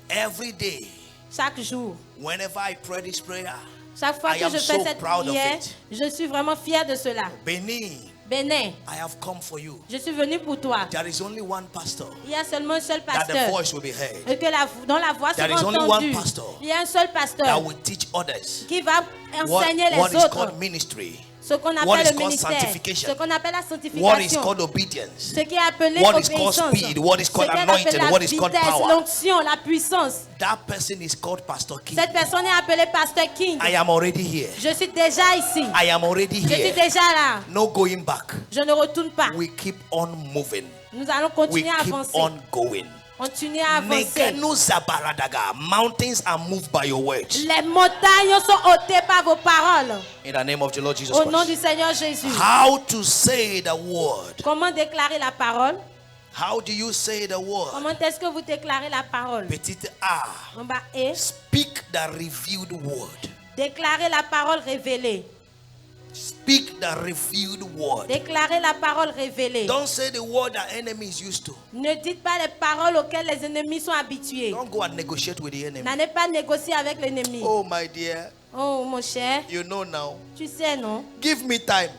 Every day, Chaque jour. whenever I pray this prayer, Chaque fois I que am je so fais cette proud of prière, it. je suis vraiment fier de cela. Benin, Bénin, I have come for you. je suis venu pour toi. There is only one pastor Il y a seulement un seul that the pasteur. voice will be heard, Et que dont la voix There sera is only entendue. one pastor Il y a un seul that pasteur will teach others qui va enseigner what les is autres. called ministry, Ce qu'on what appelle is le called ministère. sanctification, Ce qu'on appelle la what is sanctification. called obedience, Ce qui est appelé what is called obéissance. speed, what is called Ce qu'elle anointing, appelle la what is called vitesse, power. l'onction, la puissance. That person is called Pastor King. Cette personne est appelée Pasteur King. I am already here. Je suis déjà ici. I am already Je suis here. déjà là. No going back. Je ne retourne pas. We keep on moving. Nous allons We continuer à keep avancer. on going. Continuer à avancer. Negenu zabaradaga. Mountains are moved by your words. Les montagnes sont ôtées par vos paroles. In the name of the Lord Jesus Au nom du Christ. Seigneur Jésus. How to say the word? Comment déclarer la parole? How do you say the word? Comment est-ce que vous déclarez la parole? Petite A. En bas, et Speak the revealed word. déclarer la parole révélée. Speak the revealed word. Déclarer la parole révélée. Don't say the word that enemy is used to. Ne dites pas les paroles auxquelles les ennemis sont habitués. Don't go and negotiate with the enemy. N'allez pas négocier avec l'ennemi. Oh my dear, Oh mon cher, you know now. tu sais non? Give me time.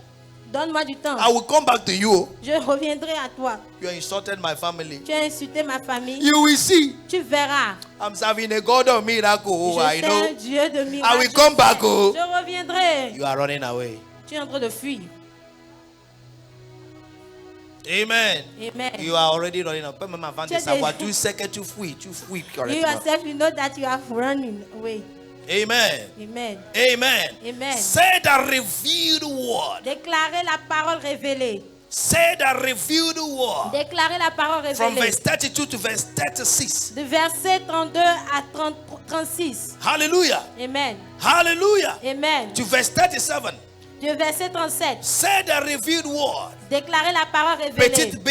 Donne-moi du temps. I will come back to you. Je reviendrai à toi. You insulted my family. Tu as insulté ma famille. You will see. Tu verras. I'm serving a God of miracle. Je I suis un know. Dieu de I miracles. will come back. Oh. Je reviendrai. You are running away. Tu es en train de fuir. Amen. Amen. You are already running up. Pas même avant de Tu es savoir, déjà- tu sais que tu fuis You correctement. yourself, you know that you are running away. Amen. Amen. Amen. Amen. Say the revealed word. Déclarez la parole révélée. Say the revealed word. Déclarez la parole From révélée. verse 32 to verse 36. De verset 32 à 36. Hallelujah. Amen. Hallelujah. Amen. To verse 37. De verset 37. Say the revealed word. Déclarez la parole révélée. Petit B.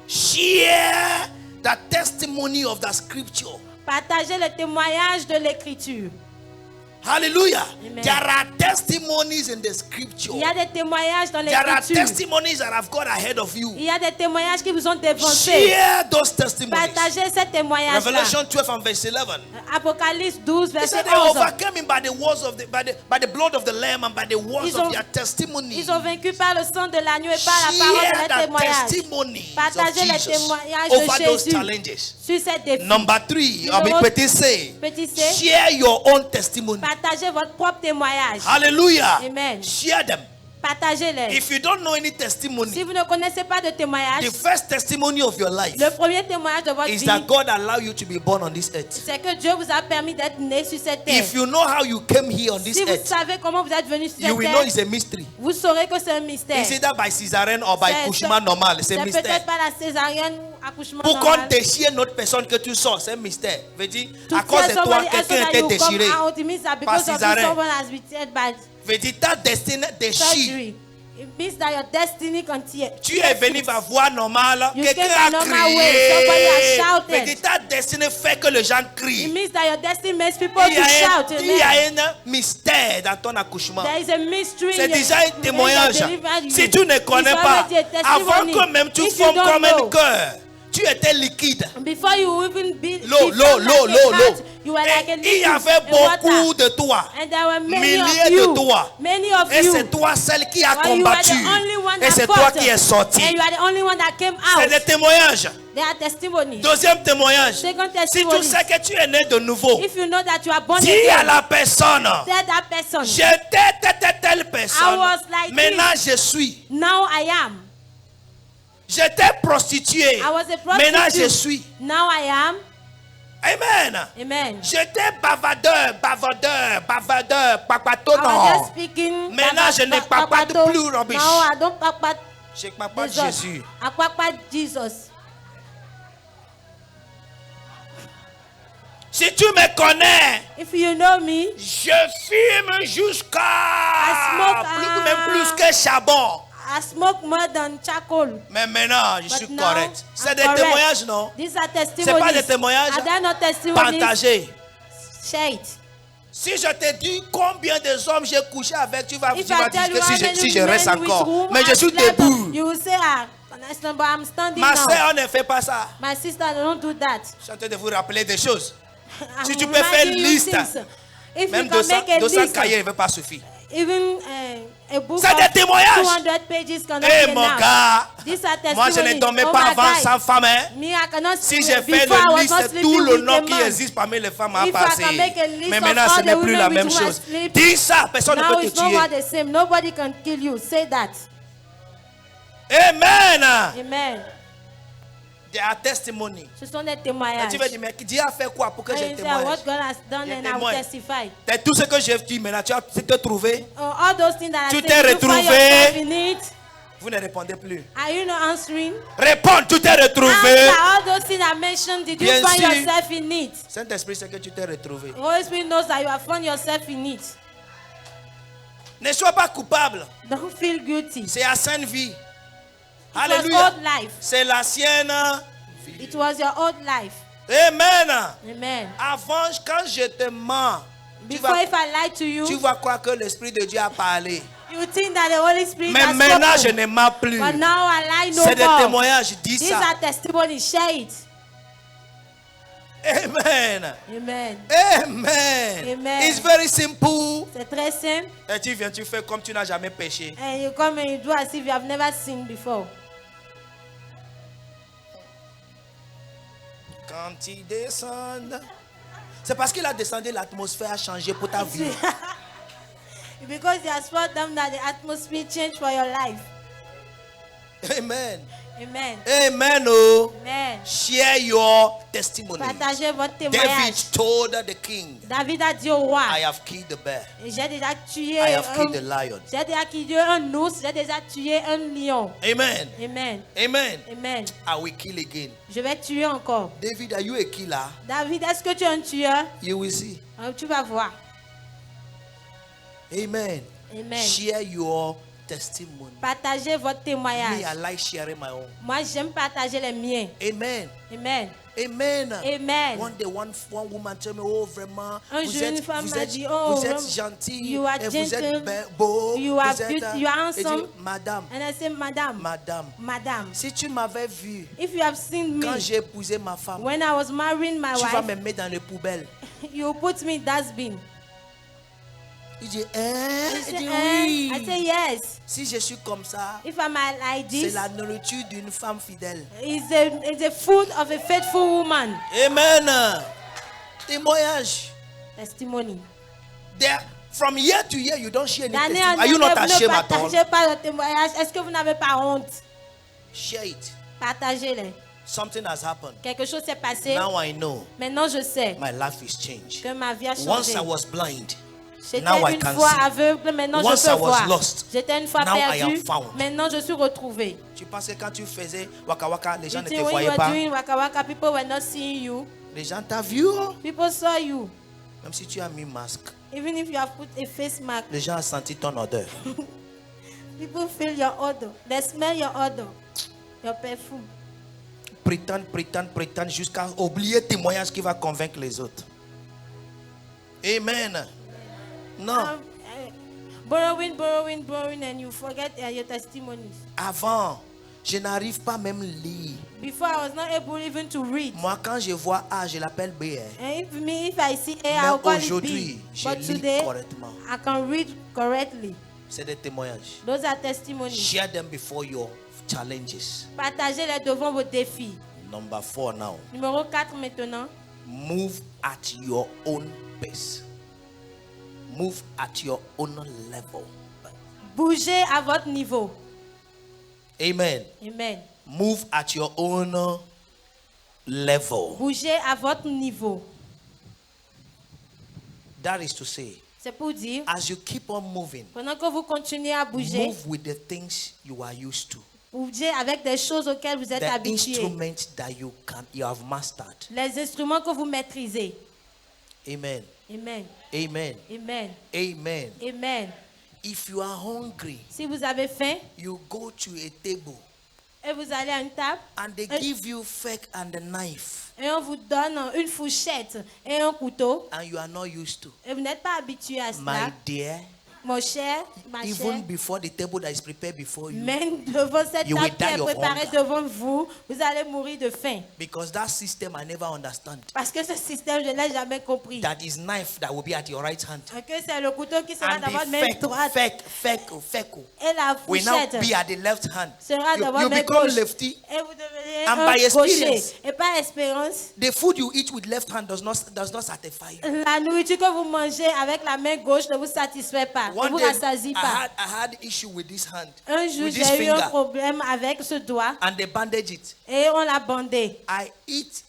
Share the testimony of the scripture. Partagez le témoignage de l'écriture. Hallelujah. Amen. There are testimonies in the scripture. Il y a des témoignages dans There are l'écriture. testimonies that have gone ahead of you. Il y a des témoignages qui vous ont dévancé. Share those testimonies. Partagez ces témoignages-là. Revelation 12 and verse 11. Apocalypse 12, He verset said they 11. overcame him by the words of by the blood of the lamb and by the words Ils ont- of their testimony. Ils ont vaincu par le sang de l'agneau et par la parole de Share leur the témoignage. testimonies of Partagez les Jesus témoignages over de those Jésus challenges. sur ces défis. Number 3, I mean Numéro- petit C. Petit C. Share your own testimony. Partagez votre propre témoignage. Hallelujah. Amen. Share them. Partagez-les. If you don't know any Si testimony, vous ne connaissez pas de témoignage, the first testimony of your life le premier témoignage de votre is vie, that God allowed you to be born on this earth. c'est que Dieu vous a permis d'être né sur cette terre. If you know how you came here on this Si vous earth, savez comment vous êtes venu sur you cette will know terre, it's a mystery. vous saurez que c'est un mystère. It's either by cesarean or by couchement normal. C'est un C'est mystère. peut-être pas la césarienne ou accouchement Pour qu'on normal. déchire notre personne que tu sors, c'est un mystère. Veut dire, To à cause tell de toi, somebody else quelqu'un that était you come déchiré. out, it means that Par because of you, césarienne. someone has been killed by Veut dire, ta destinée déchire. surgery. It means that your destiny continues. Tu es venu par voie normale, You quelqu'un came by a normal way, somebody has crié. shouted. Veut dire, ta destinée fait que les gens It crient. means that your destiny makes people Il y to a shout. un, il y Amen. a un mystère dans ton accouchement. There is a mystery. C'est in your- déjà un in your témoignage. deliverance. Si tu ne connais It's pas, already a testimony. avant que même tu If you formes don't comme un know, cœur, tu étais liquide. before you even be L'eau, become like a heart, you were like a Et il y liquid, avait a beaucoup water. de toi. And there were many Milliers of de you. toi. Many of Et you. c'est toi celle qui a But you are combattu. the only one Et that c'est toi fought. qui es sorti. And you are the only one that came out. C'est des témoignages. They are testimonies. Deuxième témoignage. Second Si tu testimony. sais que tu es né de nouveau, If you know that you are born dis à again, la personne, tell that person, j'étais telle personne. I was like Maintenant je suis. now I am. J'étais prostituée. I was a Maintenant je prostitute. suis. Now I am. Amen. Amen. J'étais bavardeur, I was papatonnant. just speaking. Maintenant, je ne parle pas de plus rubbish. Now I don't talk about Je ne parle pas de Jesus. Jésus. I talk about Jesus. Si tu me connais, If you know me, je fume jusqu'à smoke, même plus que charbon. I smoke more than charcoal. Mais maintenant, je But suis now, correct. C'est I'm des correct. témoignages, non? These are C'est testimonies. pas des témoignages. Are there not testimonies? Partagés. Share it. Si je te dis combien de hommes j'ai couché avec, tu vas If dire I tell que you how si many je reste men with encore. whom Mais je I suis slept, debout. you will say, but I'm standing Ma now. soeur ne fait pas ça. My sister, don't do that. Je suis en train de vous rappeler des choses. Si I'm tu peux faire reminding une you liste, things. If même you can make a 200 list, cahiers ne va pas suffire. even a book C'est des of témoignages. 200 pages cannot Eh be mon enough. gars, These are moi je ne testimonies. dormais Oh pas my avant God. sans femme. Hein. Me, I cannot Si j'ai fait before I une was liste, not tout sleeping le with nom a qui man. existe parmi les femmes a If I passé. can make a list Mais of maintenant all ce the n'est plus la women même with whom I chose. sleep, Dis ça, personne ne now peut te it's no more tuer. the same. Nobody can kill you. Say that. Amen. Amen. There are testimony. Ce sont des Et témoignages. tu vas dire, mais Dieu a fait quoi pour que And je you say, témoigne? what God has done, Je and I will témoigne. testify. C'est tout ce que j'ai dit maintenant. Tu as te trouvé. All those things that I Tu said, t'es you find retrouvé. yourself in it. Vous ne répondez plus. Are you not answering? Réponds, tu t'es retrouvé. Answer all those things I mentioned. Did you Bien find sûr. yourself in it? Saint-Esprit, c'est que tu t'es retrouvé. The Holy Spirit knows that you have found yourself in it. Ne sois pas coupable. Don't feel guilty. C'est la sainte vie. It was Alléluia. old life. C'est la sienne. It was your old life. Amen. Amen. Avant, quand je te mens, Before, if I lie to you, tu vas croire que l'Esprit de Dieu a parlé. you think that the Holy Spirit Mais has maintenant, je spoken. ne mens plus. But now I lie no C'est des more. témoignages. Dis These ça. are testimonies. Share it. Amen. Amen. Amen. Amen. It's very simple. C'est très simple. Et tu viens, tu fais comme tu n'as jamais péché. And you come and you do as if you have never sinned before. Quand il descend, c'est parce qu'il a descendu, l'atmosphère a changé pour ta vie. Because he has felt them that the atmosphere changed for your life. Amen. Amen. Amen. Oh. Amen. Share your testimony. Partagez votre David témoignage. told the king, David a dit au roi, I have killed the bear. j'ai déjà tué I have killed the lion. j'ai déjà tué un ours, j'ai déjà tué un lion. Amen. Amen. Amen. Amen. I will kill again. Je vais tuer encore. David, are you a killer? David, est-ce que tu es un tueur? You will see. Tu vas voir. Amen. Amen. Share your testimony. Partagez votre Me, témoignage. I like sharing my own. Moi, j'aime partager les miens. Amen. Amen. Amen. Amen. One day, one woman told me, oh, vraiment, Un vous jour, une êtes, femme vous m'a êtes, dit, oh, vous êtes vraiment, gentil, you are et vous êtes gentle, beau, you are vous êtes, beautiful, you are et handsome. dit, madame, And I say, Madam, madame, si tu m'avais vu if you have seen quand me, j'ai épousé ma femme, when I was marrying my tu vas wife, me mettre dans les poubelles. you put me in dustbin. Il dit, I il say, dit I oui. say, yes. Si je suis comme ça, If I'm like c'est this, la nourriture d'une femme fidèle. it's a food of a faithful woman. Amen. Témoignage. Testimony. There, from year to year, you don't share any D'année testimony. en Are you année, not vous ne ashamed at all? partagez pas le témoignage. Est-ce que vous n'avez pas honte? Share it. Partagez-les. Something has happened. Quelque chose s'est passé. Now I know Maintenant, je sais my life is changed. que ma vie a Once changé. I was blind, J'étais now I une can fois see. aveugle, maintenant Once je I peux was voir. lost, J'étais une fois now I am perdu, found. maintenant je suis retrouvé. Tu penses que quand tu faisais Waka Waka, les gens You ne think te when you voyaient were pas? doing waka waka, people were not seeing you. Les gens t'ont vu, oh. People saw you. Même si tu as mis masque, Even if you have put a face mask, les gens ont senti ton odeur. people feel your odor. They smell your odor, your perfume. Prétendre jusqu'à oublier le témoignage qui va convaincre les autres. Amen. Non. Borrowing, and you forget your testimonies. Avant, je n'arrive pas même lire. Before I was not able even to read. Moi, quand je vois A, je l'appelle B. And if I see A, Mais I'll call it aujourd'hui, B. je But lis today, correctement. I can read correctly. C'est des témoignages. Those are testimonies. Share them before your challenges. Partagez-les devant vos défis. Number 4 now. Numéro 4 maintenant. Move at your own pace. Move at your own level. Bougez à votre niveau. Amen. Amen. Move at your own level. Bougez à votre niveau. That is to say, C'est pour dire, as you keep on moving, pendant que vous continuez à bouger, move with the things you are used to. bougez avec des choses auxquelles vous êtes The habitués. instruments that you have mastered. Les instruments que vous maîtrisez. Amen. Amen. Amen. Amen. Amen. Amen. If you are hungry, Si vous avez faim you go to a table et vous allez à une table and they give you fork and a knife et on vous donne une fourchette et un couteau and you are not used to. et vous n'êtes pas habitué à My cela, dear, mon cher, ma even chère, before the table that is prepared before you, même devant cette You table will qui est die of préparée hunger. devant vous, vous allez mourir de faim. because that system I never understand. Parce que ce système, je ne l'ai jamais compris. That is knife that will be at your right hand. Que c'est le couteau qui sera And dans votre the main droite feck et la will now fourchette be at the left hand. sera dans You votre main become gauche. lefty. Et vous devenez And un by gaucher. experience. Et par expérience, The food you eat with left hand does not satisfy you. la nourriture que vous mangez avec la main gauche ne vous satisfait pas, ne One vous day, rassasie pas. I had issue with this hand, Un jour, with this j'ai eu un finger, problème avec ce doigt and they bandage it. et on l'a bandé. I eat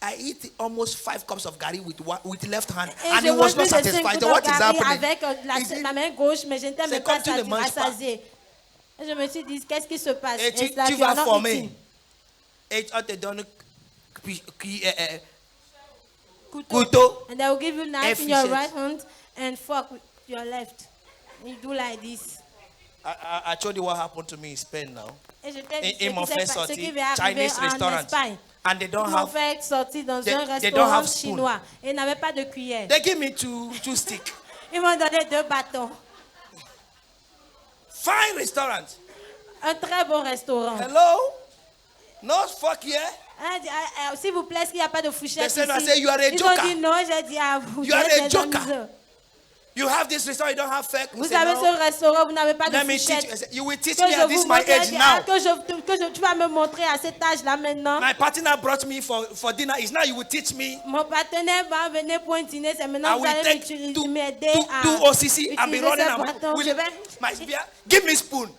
almost 5 cups of gari with left hand, Et and je he was mange not plus de 5 satisfied. coups So de what is gari happening? avec la main gauche, mais je n'étais C'est même comme pas tu ne manges pas. rassasiée. Et je me suis dit, qu'est-ce qui se passe? Et Et tu cela, vas you are not former. eating. Et on te donne couteau. And they will give you knife in your Efficient. right hand and fork with your left. You do like this. I told you what happened to me in Spain now. Et je t'ai dit Ils m'ont fait ce qui sortir m'est arrivé Chinese en restaurant. Espagne. And they don't Ils m'ont have, fait sortir dans they- un they don't restaurant have spoon. chinois. Et ils n'avaient pas de cuillère. they give me two sticks. Ils m'ont donné 2 bâtons. Fine restaurant. Un très bon restaurant. Hello? No fuck yeah. Hein, s'il vous plaît, est-ce qu'il n'y a pas de fourchette They said, ici? I said, you are a Ils joker. ont dit non, j'ai dit à vous. You are êtes a des joker. amuseurs. You have this restaurant, you don't have fork. Vous avez ce restaurant, vous n'avez pas de Let me teach you. I fourchette. said, you will teach Que me je at this vous my montre, age now. tu vas me montrer à cet âge-là maintenant. My partner brought me for dinner. It's now you will teach me. Mon partenaire va venir pour un dîner, c'est I maintenant que vous will allez take m'aider à two OCC and be utiliser running. ce bâton. Je vais... My spear. Give me spoon.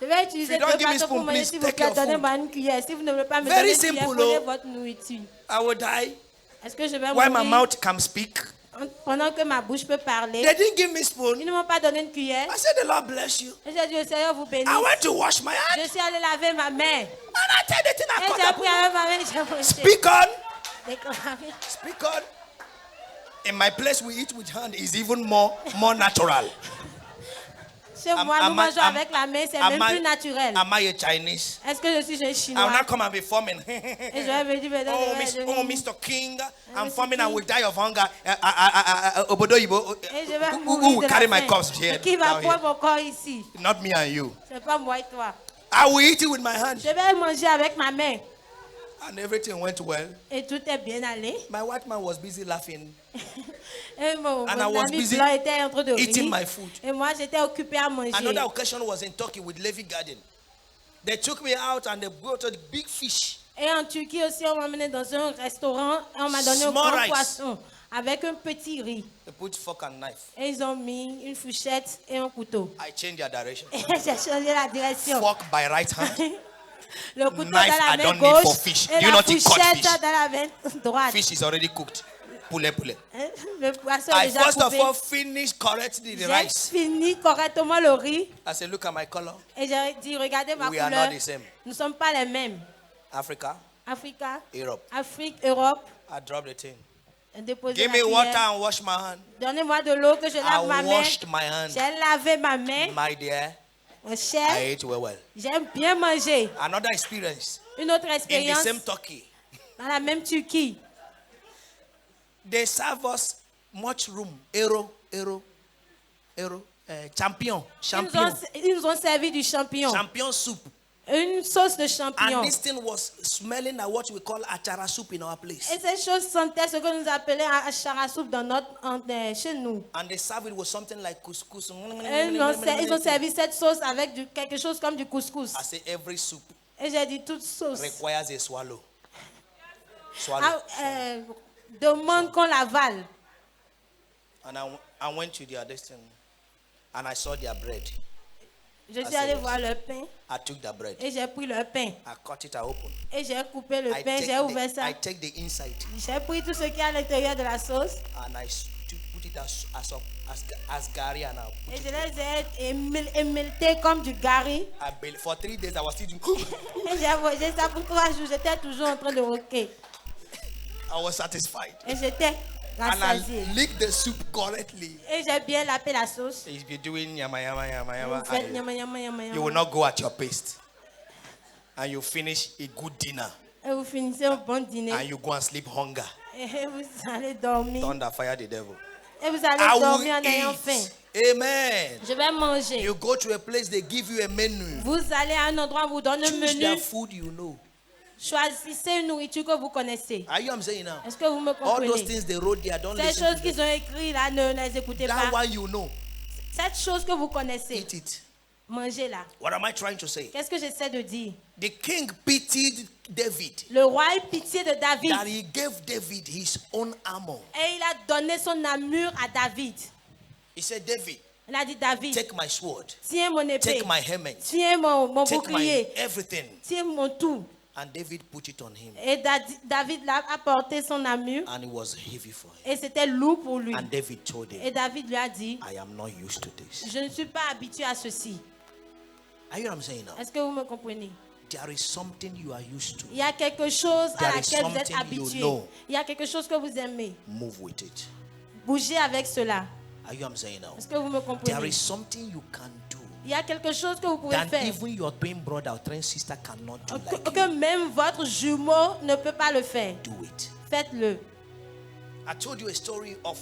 Je vais utiliser If you don't deux give me bâtons pour spoon, manger. please S'il vous take plaît, your food. donnez-moi une cuillère. Si vous ne voulez pas me Very donner une cuillère, simple, prenez oh. votre nourriture. I will die. Est-ce que je vais Why my mourir mouth can speak? pendant que ma bouche peut parler? They didn't give me Ils spoon. ne m'ont pas donné une cuillère. I said, the Lord bless you. Et j'ai dit, le Seigneur vous bénisse. I went to wash my Je hand. suis allée laver ma main. And I tell the thing I Et j'ai cut pris up. avec ma main, j'ai mangé. Speak on. Déclaré. Speak on. In my place, we eat with hand is even more natural. Chez moi, nous mangeons avec la main, c'est même plus naturel. Am I a Chinese? Est-ce que je suis un I will Chinois? not come and be forming. Et je vais me dire, mais Oh, Mr. King, I'm Mr. forming and King. will die of hunger. Obodo Ibo, Et je vais who mourir will de carry la my faim. corpse here? Et qui va Down prendre here? mon corps ici? Not me and you. C'est pas moi et toi. I will eat it with my hand. Je vais manger avec ma main. And everything went well. Et tout est bien allé. My white man was busy laughing. Et mon And I was ami busy blanc était en train de eating my rire. food. Et moi, j'étais occupée à manger. Another occasion was in Turkey with Levi Garden. They took me out and they brought a big fish. Et en Turquie aussi, on m'a emmené dans un restaurant et on m'a donné un Small grand rice. poisson avec un petit riz. They put fork and knife. Et ils ont mis une fourchette et un couteau. I changed their direction. Et j'ai changé la direction. Fork by right hand. Le couteau Knife, dans I la main don't need for gauche fish. et Do you la not eat cod fourchette fish? dans la main droite. Fish is already cooked. Poulet. Le poisson I est déjà first of coupé. all finished correctly the J'ai rice. fini correctement le riz I said, look at my color. et j'ai dit, regardez ma We are couleur. not the same. Nous ne sommes pas les mêmes. Africa, Africa, Europe. Afrique, Europe. I dropped the thing. Déposez Give la me water cuillère. and wash my hand. Donnez-moi de l'eau que je lave ma I main. washed my hand. J'ai lavé ma main. My dear, Mon I cher, ate well. j'aime bien manger. Another experience Une autre in the expérience same Turkey. dans la même Turquie. They serve us much room. Champion. Ils nous ont servi du champignon. Champion soup. Une sauce de And champignon. this thing was smelling like what we call achara soup in our place. Et cette chose sentait ce que nous appelons achara soup chez nous. And they serve it with something like couscous. Et ils ont servi cette sauce avec quelque chose comme du couscous. I say every soup Et j'ai dit toute sauce. requires a swallow. Swallow. Demande qu'on l'avale. And I went to their destiny. And I saw their bread. Je suis allée voir le pain I took the bread. et j'ai pris le pain. I cut it open. Et j'ai coupé le I pain, j'ai ouvert ça. take the inside. J'ai pris tout ce qui est à l'intérieur de la sauce And I put it as gari and I et put je it. les ai émiltés comme du gari. For 3 days I was still doing. Et j'ai mangé ça pour 3 jours. J'étais toujours en train de roquer. I was satisfied. Et j'étais And rassasiée. I licked the soup correctly. Et j'ai bien lapé la sauce. If you're doing yama yama yama Vous yama, faites nyama, nyama, nyama, you will nyama. not go at your pace. And you finish a good dinner. Et vous finissez un bon dîner. And you go and sleep hunger. Et vous allez dormir. Thunder fire the devil. Et vous I allez will dormir en ayant faim. eat. Amen. Je vais manger. You go to a place, they give you a menu. Vous allez à un endroit où on vous donne un Choose their menu. food you know. Choisissez une nourriture que vous connaissez. Are you I'm saying now? Est-ce que vous me All those comprenez? things they wrote there, don't Ces listen choses to qu'ils them. ont écrites là, ne les écoutez That pas. one you know. Cette chose que vous connaissez, Eat it. mangez-la. What am I trying to say? Qu'est-ce que j'essaie de dire? The king pitied David. Le roi a eu pitié de David That he gave David his own armor. et il a donné son armure à David. He said, David, Il a dit, David, take my sword, tiens mon épée, take my helmet, tiens mon take my bouclier, everything. tiens mon tout. And David put it on him. Et David a porté son armure And it was heavy for him. et c'était lourd pour lui. And David told him, Et David lui a dit, I am not used to this. je ne suis pas habitué à ceci. Are you what I'm saying now? Est-ce que vous me comprenez? There is something you are used to. Il y a quelque chose There à is laquelle vous êtes something you habitué. know. Il y a quelque chose que vous aimez. Move with it. Bougez avec cela. Are you what I'm saying now? Est-ce que vous me There comprenez? is something you can do Il y a quelque chose que vous pouvez that faire even your twin brother or twin sister cannot do like que même votre jumeau ne peut pas le faire. you. Do it. Faites-le. I told you a story of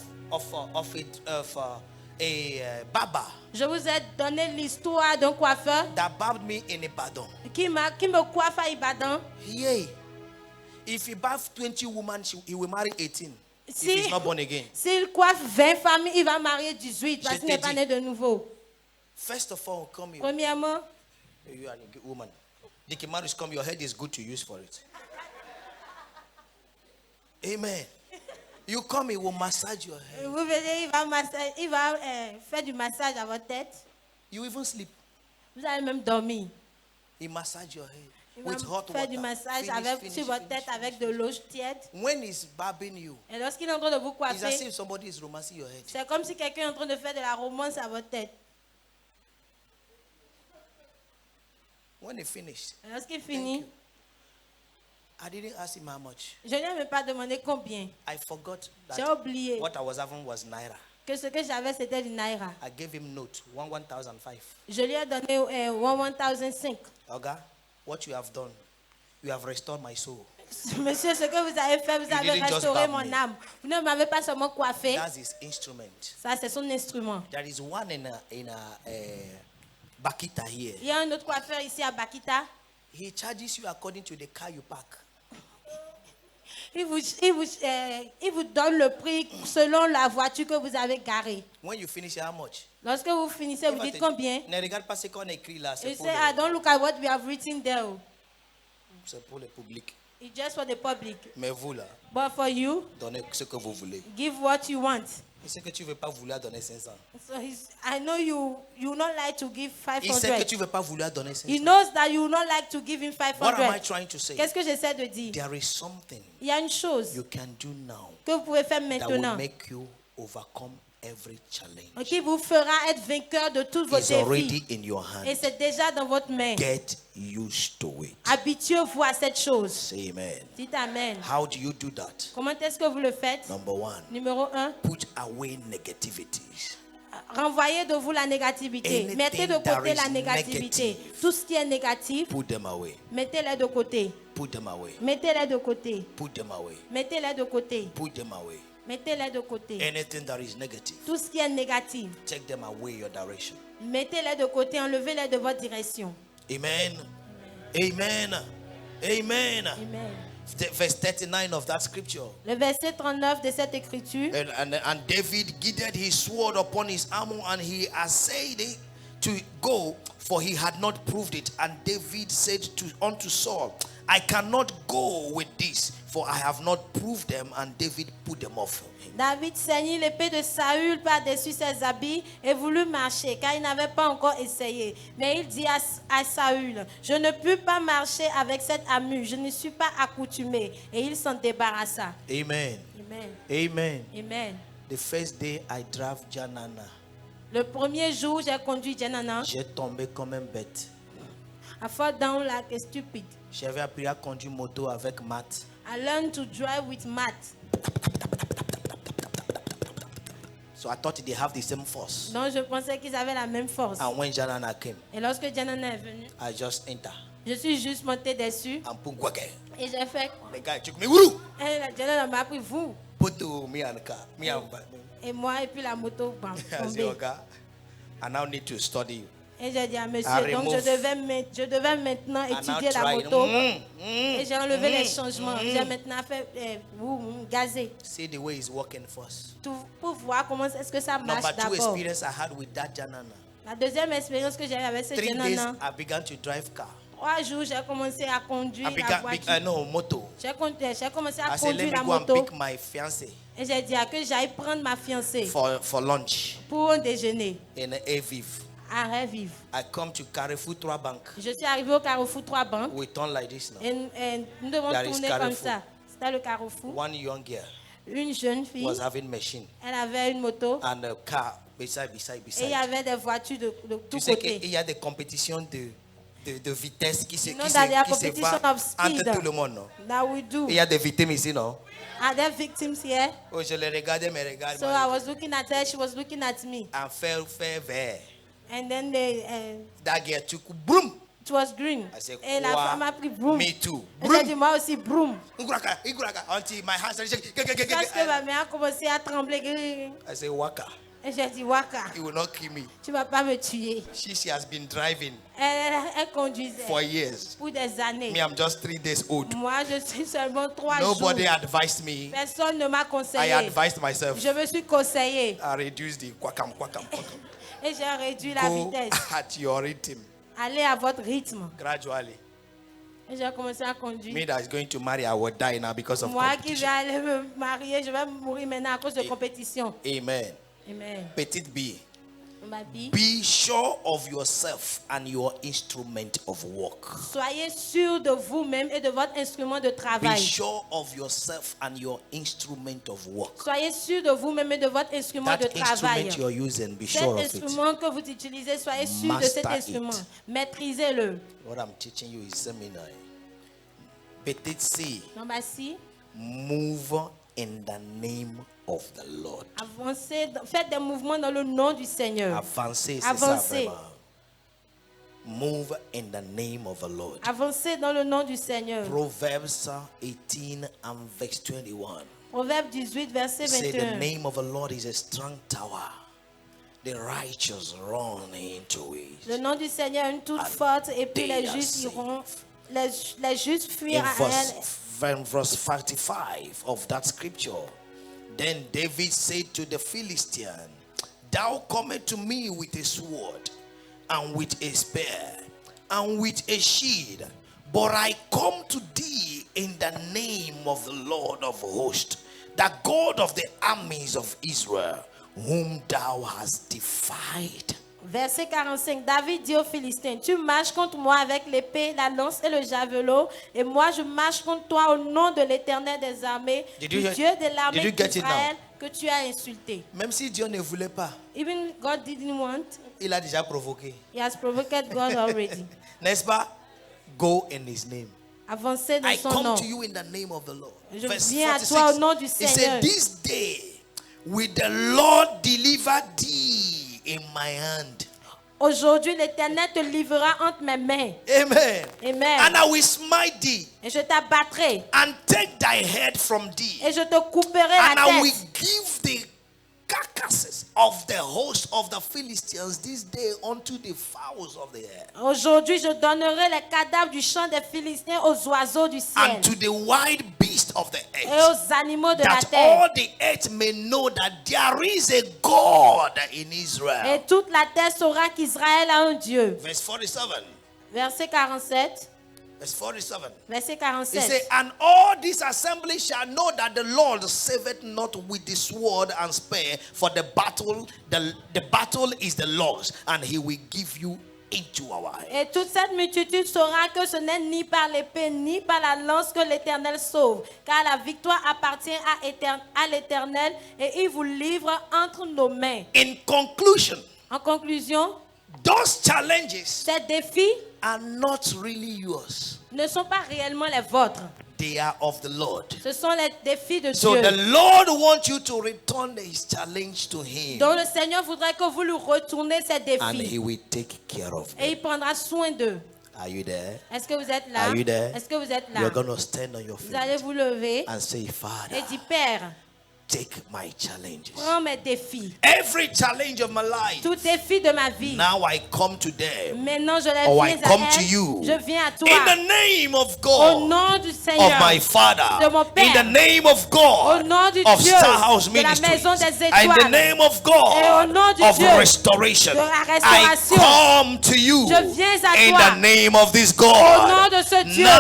a barber Je vous ai donné l'histoire d'un coiffeur that barbed me in Ibadan. qui me coiffe à Ibadan. Yeah. If he barbed 20 women, he will marry 18. If he's not born again. S'il coiffe 20 familles, il va marier 18 parce Je qu'il n'est t'ai pas dit. né de nouveau. First of all, come here. Premièrement, You are a good woman. The Kimarus come, your head is good to use for it. Amen. You come, he will massage your head. vous venez, il va faire du massage à votre tête. You even sleep. Vous allez même dormir. He massage your head Il va with hot faire water. du massage Finish, sur votre tête avec de l'eau tiède. When he's barbing you, Et lorsqu'il est en train de vous it's as coiffer, if somebody is romancing your head. c'est comme si quelqu'un est en train de faire de la romance à votre tête. When he finished, Et lorsqu'il finit, I didn't ask him how much. je n'ai même pas demandé combien. I forgot J'ai that oublié what I was having was naira. que ce que j'avais, c'était du naira. I gave him note, 1,005. Je lui ai donné 1005. Oga, what you have done, you have restored my soul. Monsieur, ce que vous avez fait, vous avez didn't just restauré barb mon me. âme. Vous ne m'avez pas seulement coiffé. That's his instrument. Ça, c'est son instrument. There is one in a Bakita here. Il y a un autre coiffeur ici à Bakita. He charges you according to the car you park. Il vous donne le prix selon la voiture que vous avez garée. When you finish, how much? Lorsque vous finissez, vous dites combien? Ne regarde pas ce qu'on écrit là, You c'est pour, say, I don't look at what we have written there. c'est pour le public. It's just for the public. Mais vous là, But for you, donnez ce que vous voulez. give what you want. Et ce que tu veux pas vouloir donner 500. So I know you not like to give Il sait que 500. tu veux pas vouloir donner 500. He knows that you not like to give him What am I 500. trying to say? Qu'est-ce que j'essaie de dire? There is something Il y a une chose you can do now que vous pouvez faire that will maintenant make you overcome every challenge. qui vous fera être vainqueur de tous vos It's already défis. in your Et hand. c'est déjà dans votre main. Get used to it. Habituez-vous à cette chose. Say amen. Dites Amen. How do you do that? Comment est-ce que vous le faites? Number one, Numéro 1, put away negativities. renvoyez de vous la négativité. Anything Mettez de that côté is la négativité. negative. Tout ce qui est négatif, Put them away. mettez-les de côté. Put them away. Mettez-les de côté. Put them away. Mettez-les de côté. Put them away. Mettez-les de côté. Anything that is negative, Tout ce qui est négatif, take them away your direction. mettez-les de côté, enlevez-les de votre direction. Amen. Amen. Amen. Amen. Verse 39 of that scripture. Le verset 39 de cette écriture. And David girded his sword upon his armor, and he essayed to go, for he had not proved it. And David said unto Saul, I cannot go with this, for I have not proved them. And David put them off him. David ceignit l'épée de Saül par-dessus ses habits et voulut marcher, car il n'avait pas encore essayé. Mais il dit à Saül, je ne peux pas marcher avec cette armure, je ne suis pas accoutumé. Et il s'en débarrassa. Amen. Amen. Amen. Amen. The first day I drove Janana, Le premier jour, j'ai conduit Janana. j'ai tombé comme un bête. I fall down like a stupid. J'avais appris à conduire moto avec Matt. I learned to drive with Matt. So I thought they have the same force. Donc je pensais qu'ils avaient la même force. And when Janana came, Et lorsque Janana est venu, I just enter. je suis juste monté dessus And Pungwake. et j'ai fait. The guy took me. Woo! Et Janana m'a pris vous Put to me and car. Me and et moi et puis la moto bam, I say, tombée. okay, I now need to study. Et j'ai dit à monsieur, I donc remove. je devais maintenant I now étudier la try. moto. Et j'ai enlevé les changements. J'ai maintenant fait gazer See the way he's working first. pour voir comment est-ce que ça marche Number two d'abord. experience I had with that Janana. La deuxième expérience que j'ai eue avec ce 3 days Janana, I began to drive car. 3 jours, j'ai commencé à conduire la voiture. No, moto. J'ai commencé à I said, let conduire me la go and moto. pick my fiancée Et j'ai dit que j'aille prendre ma fiancée for lunch pour un déjeuner in Aviv. à Rêve-Vive. I come to Carrefour 3 Bank. Je suis arrivé au Carrefour 3 banques We turn like this now. et nous devons There is tourner comme Carrefour. ça. C'était le Carrefour. One young girl Une jeune fille, was having machine elle avait une moto and a car beside. et il y avait des voitures de Tu tous sais côtés. qu'il y a des compétitions de vitesse qui se You know that there are qui se competition va of speed. entre tout le monde. Non? That we do. Il y a des victimes ici, non? Are there victims here? Oh, je les regardais, mais regarde. So I was looking at her, she was looking at me. And fait vert. And then That girl took boom. it was green. I said, Et la "Quoi? femme a pris broom. Me too. Et j'ai dit moi aussi broom. Iguraka. Until my hands started shaking. Parce que ma mère a commencé à trembler. I said, Waka, Et j'ai dit Waka, he will not kill me. tu vas pas me tuer. She has been driving Elle conduisait for years. pour des années. Me, I'm just 3 days old. Moi, je suis seulement 3 Nobody jours. advised me. Personne ne m'a I conseillé. advised myself. Je me suis conseillé I reduced the quackam. et j'ai réduit la Go vitesse. at your rhythm Allez à votre rythme. gradually. Et j'ai commencé à conduire. Me that is going to marry, I will die now because of Moi qui vais competition. aller me marier, je vais mourir maintenant à cause de compétition. Amen. Amen. Petite B. Be sure of yourself and your instrument of work. Soyez sûr de vous-même et de votre instrument de Be travail. sure of yourself and your instrument of work. Soyez sûr de vous-même et de votre instrument de That travail. instrument you're using, be Cet sure of it. instrument que vous utilisez, soyez sûr de cet Master it. instrument. Maîtrisez-le. What I'm teaching you is seminar. Petit C, Number C, move in the name of the Lord. avancez, faites des mouvements dans le nom du Seigneur. Avancez, c'est ça Avancez. vraiment. Move in the name of the Lord. Avancez dans le nom du Seigneur. Proverbs 18 and verse 21. Proverbe 18, verset Say the 21. name of the Lord is a strong tower. The righteous run into it. Le nom du Seigneur est une toute forte et puis they les are justes saved. iront, les justes fuiront In à elle. verse 45 of that scripture, then David said to the Philistine, thou comest to me with a sword and with a spear and with a shield, but I come to thee in the name of the Lord of hosts, the God of the armies of Israel, whom thou hast defied. Verset 45, David dit aux Philistins, tu marches contre moi avec l'épée, la lance et le javelot, et moi je marche contre toi au nom de l'Éternel des armées, Did du you- Dieu de l'armée did you get it d'Israël que tu as insulté. Même si Dieu ne voulait pas, Even God didn't want, il a déjà provoqué. he has provoked God already. N'est-ce pas? Go in his name. Avancez dans I son come nom. to you in the name of the Lord. Je Verse viens à 46. toi au nom du He Seigneur. said, this day will the Lord deliver thee in my hand. Aujourd'hui, l'Éternel te livrera entre mes mains. Amen. Amen. And I will smite thee Et je t'abattrai. and take thy head from thee. Et je te couperai And la I will tête. give the carcasses of the host of the Philistines this day unto the fowls of the air, Aujourd'hui, je donnerai les cadavres du champ des Philistins aux oiseaux du ciel and to the wild beasts of the et earth, aux animaux de la that terre. all the earth may know that there is a God in Israel. Et toute la terre saura qu'Israël a un Dieu. Verse 47. Verset 47. Verse 47. Verset He 47. said, and all this assembly shall know that the Lord saveth not with the sword and spear, for the battle is the Lord's, and he will give you into our hand. Et toute cette multitude saura que ce n'est ni par l'épée ni par la lance que l'Éternel sauve, car la victoire appartient à l'Éternel et il vous livre entre nos mains. In conclusion, En conclusion, those challenges ces défis are not really yours. ne sont pas réellement les vôtres. They are of the Lord. Ce sont les défis de So Dieu. the Lord wants you to return his challenge to him, Donc le Seigneur voudrait que vous lui retournez ces and he défis will take care of et them. il prendra soin d'eux. Are you there? Est-ce que vous êtes là? Are you there? Est-ce que vous êtes là? You're going to stand on your Vous allez feet vous lever and say, Father, et dire, Père, take my challenges. prends mes défis. Every challenge of my life. Tout défi de ma vie. Now I come to them. Maintenant, je les Oh, I viens à come to elle. you. Je viens à toi. In the name of Au God, nom du of Seigneur. my Father. de mon Père. In the name of Au God, nom du of Dieu Star House de la Ministries. maison des In the étoiles. name of Et au God, nom du of Dieu restoration. de la I restauration. come to you. Je viens à In toi. the name of this Au nom God. de ce Dieu. Now,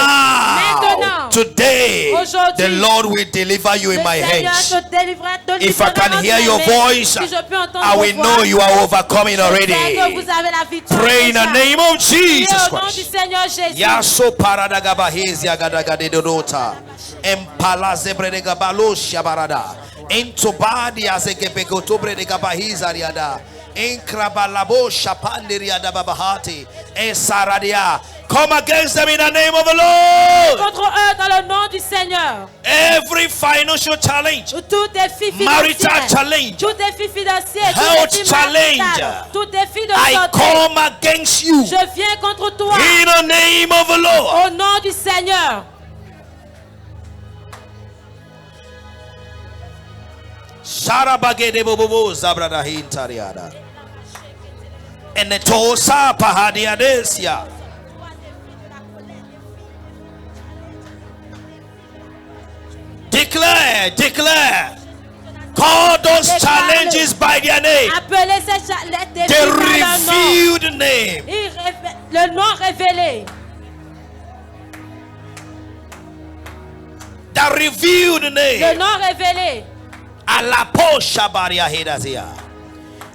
Maintenant. today, Aujourd'hui. the Lord will deliver you in Le my Seigneur hands. te délivrera, te If I livrera can entre hear mes your mains. voice, Si je peux entendre I vos will voix, know you are overcoming je sais already. que vous avez la victoire Pray in déjà. the name of Priez Jesus au nom du Christ. Seigneur Jésus. Yaso paradagabahezia gadagadedorota. Empala zebredegabalo shabarada. Entobadi azegebegotobre de gabahiza riada. Enkrabalabo shapandiriada babahati. Esaradia. Come against them in the name of the Lord. Contre eux dans le nom du Seigneur. Every financial challenge, Tout défi marital financier. challenge, Tout défi financier. Health Tout défi challenge. marital, tout défi de I santé. come against you Je viens contre toi. in the name of the Lord. Au nom du Seigneur. Sarabagede bobobo zabrada hintariada. Enetosa pahadiadesia. Declare. Call those challenges by their name. Appelez les défis The par leur nom. revealed name. Le nom révélé. The revealed Le name. nom révélé. Alapo shabaria hedazia.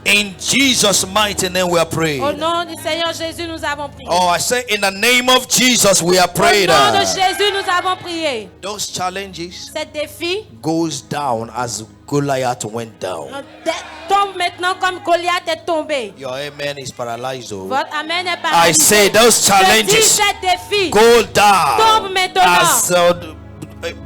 In Jesus' mighty name we are praying. Au nom du Seigneur Jésus, nous avons prié. Oh, I say in the name of Jesus we are Au praying. nom de Jésus, nous avons prié. Those challenges Ces défis goes down as Goliath went down. tombent maintenant comme Goliath est tombé. Your amen is paralyzed. Oh. Votre amen est I paralysé. say those Je dis challenges ces défis go down tombent maintenant. as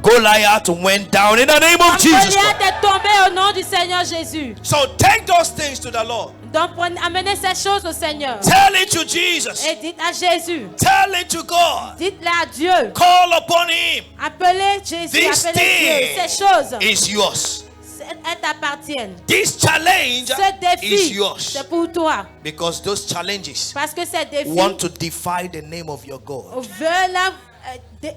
Goliath went down in the name of Comme Jesus Goliath Christ. est tombé au nom du Seigneur Jésus. So take those things to the Lord. Donc amenez ces choses au Seigneur. Tell it to Jesus. Et dites à Jésus. Tell it to God. Dites-le à Dieu. Call upon Him. Appelez Jésus. This Appelez Dieu. thing Ces choses, is yours. elles t'appartiennent. This challenge Ce is défi, yours. c'est pour toi. Because those challenges Parce que ces défis want to defy the name of your God. veulent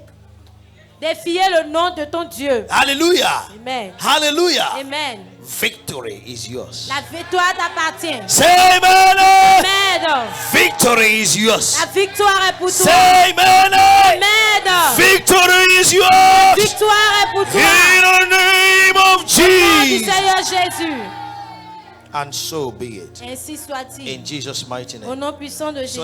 défier le nom de ton Dieu. Hallelujah. Amen. Hallelujah. Amen. Victory is yours. La victoire t'appartient. Say amen. Amen. Victory is yours. La victoire est pour toi. Say amen. Amen. Victory is yours. Victoire est pour toi. In the name of Au nom du Jesus. Seigneur Jésus. And so be it. Ainsi soit-il. In Jesus' mighty Au name. nom puissant de Jésus.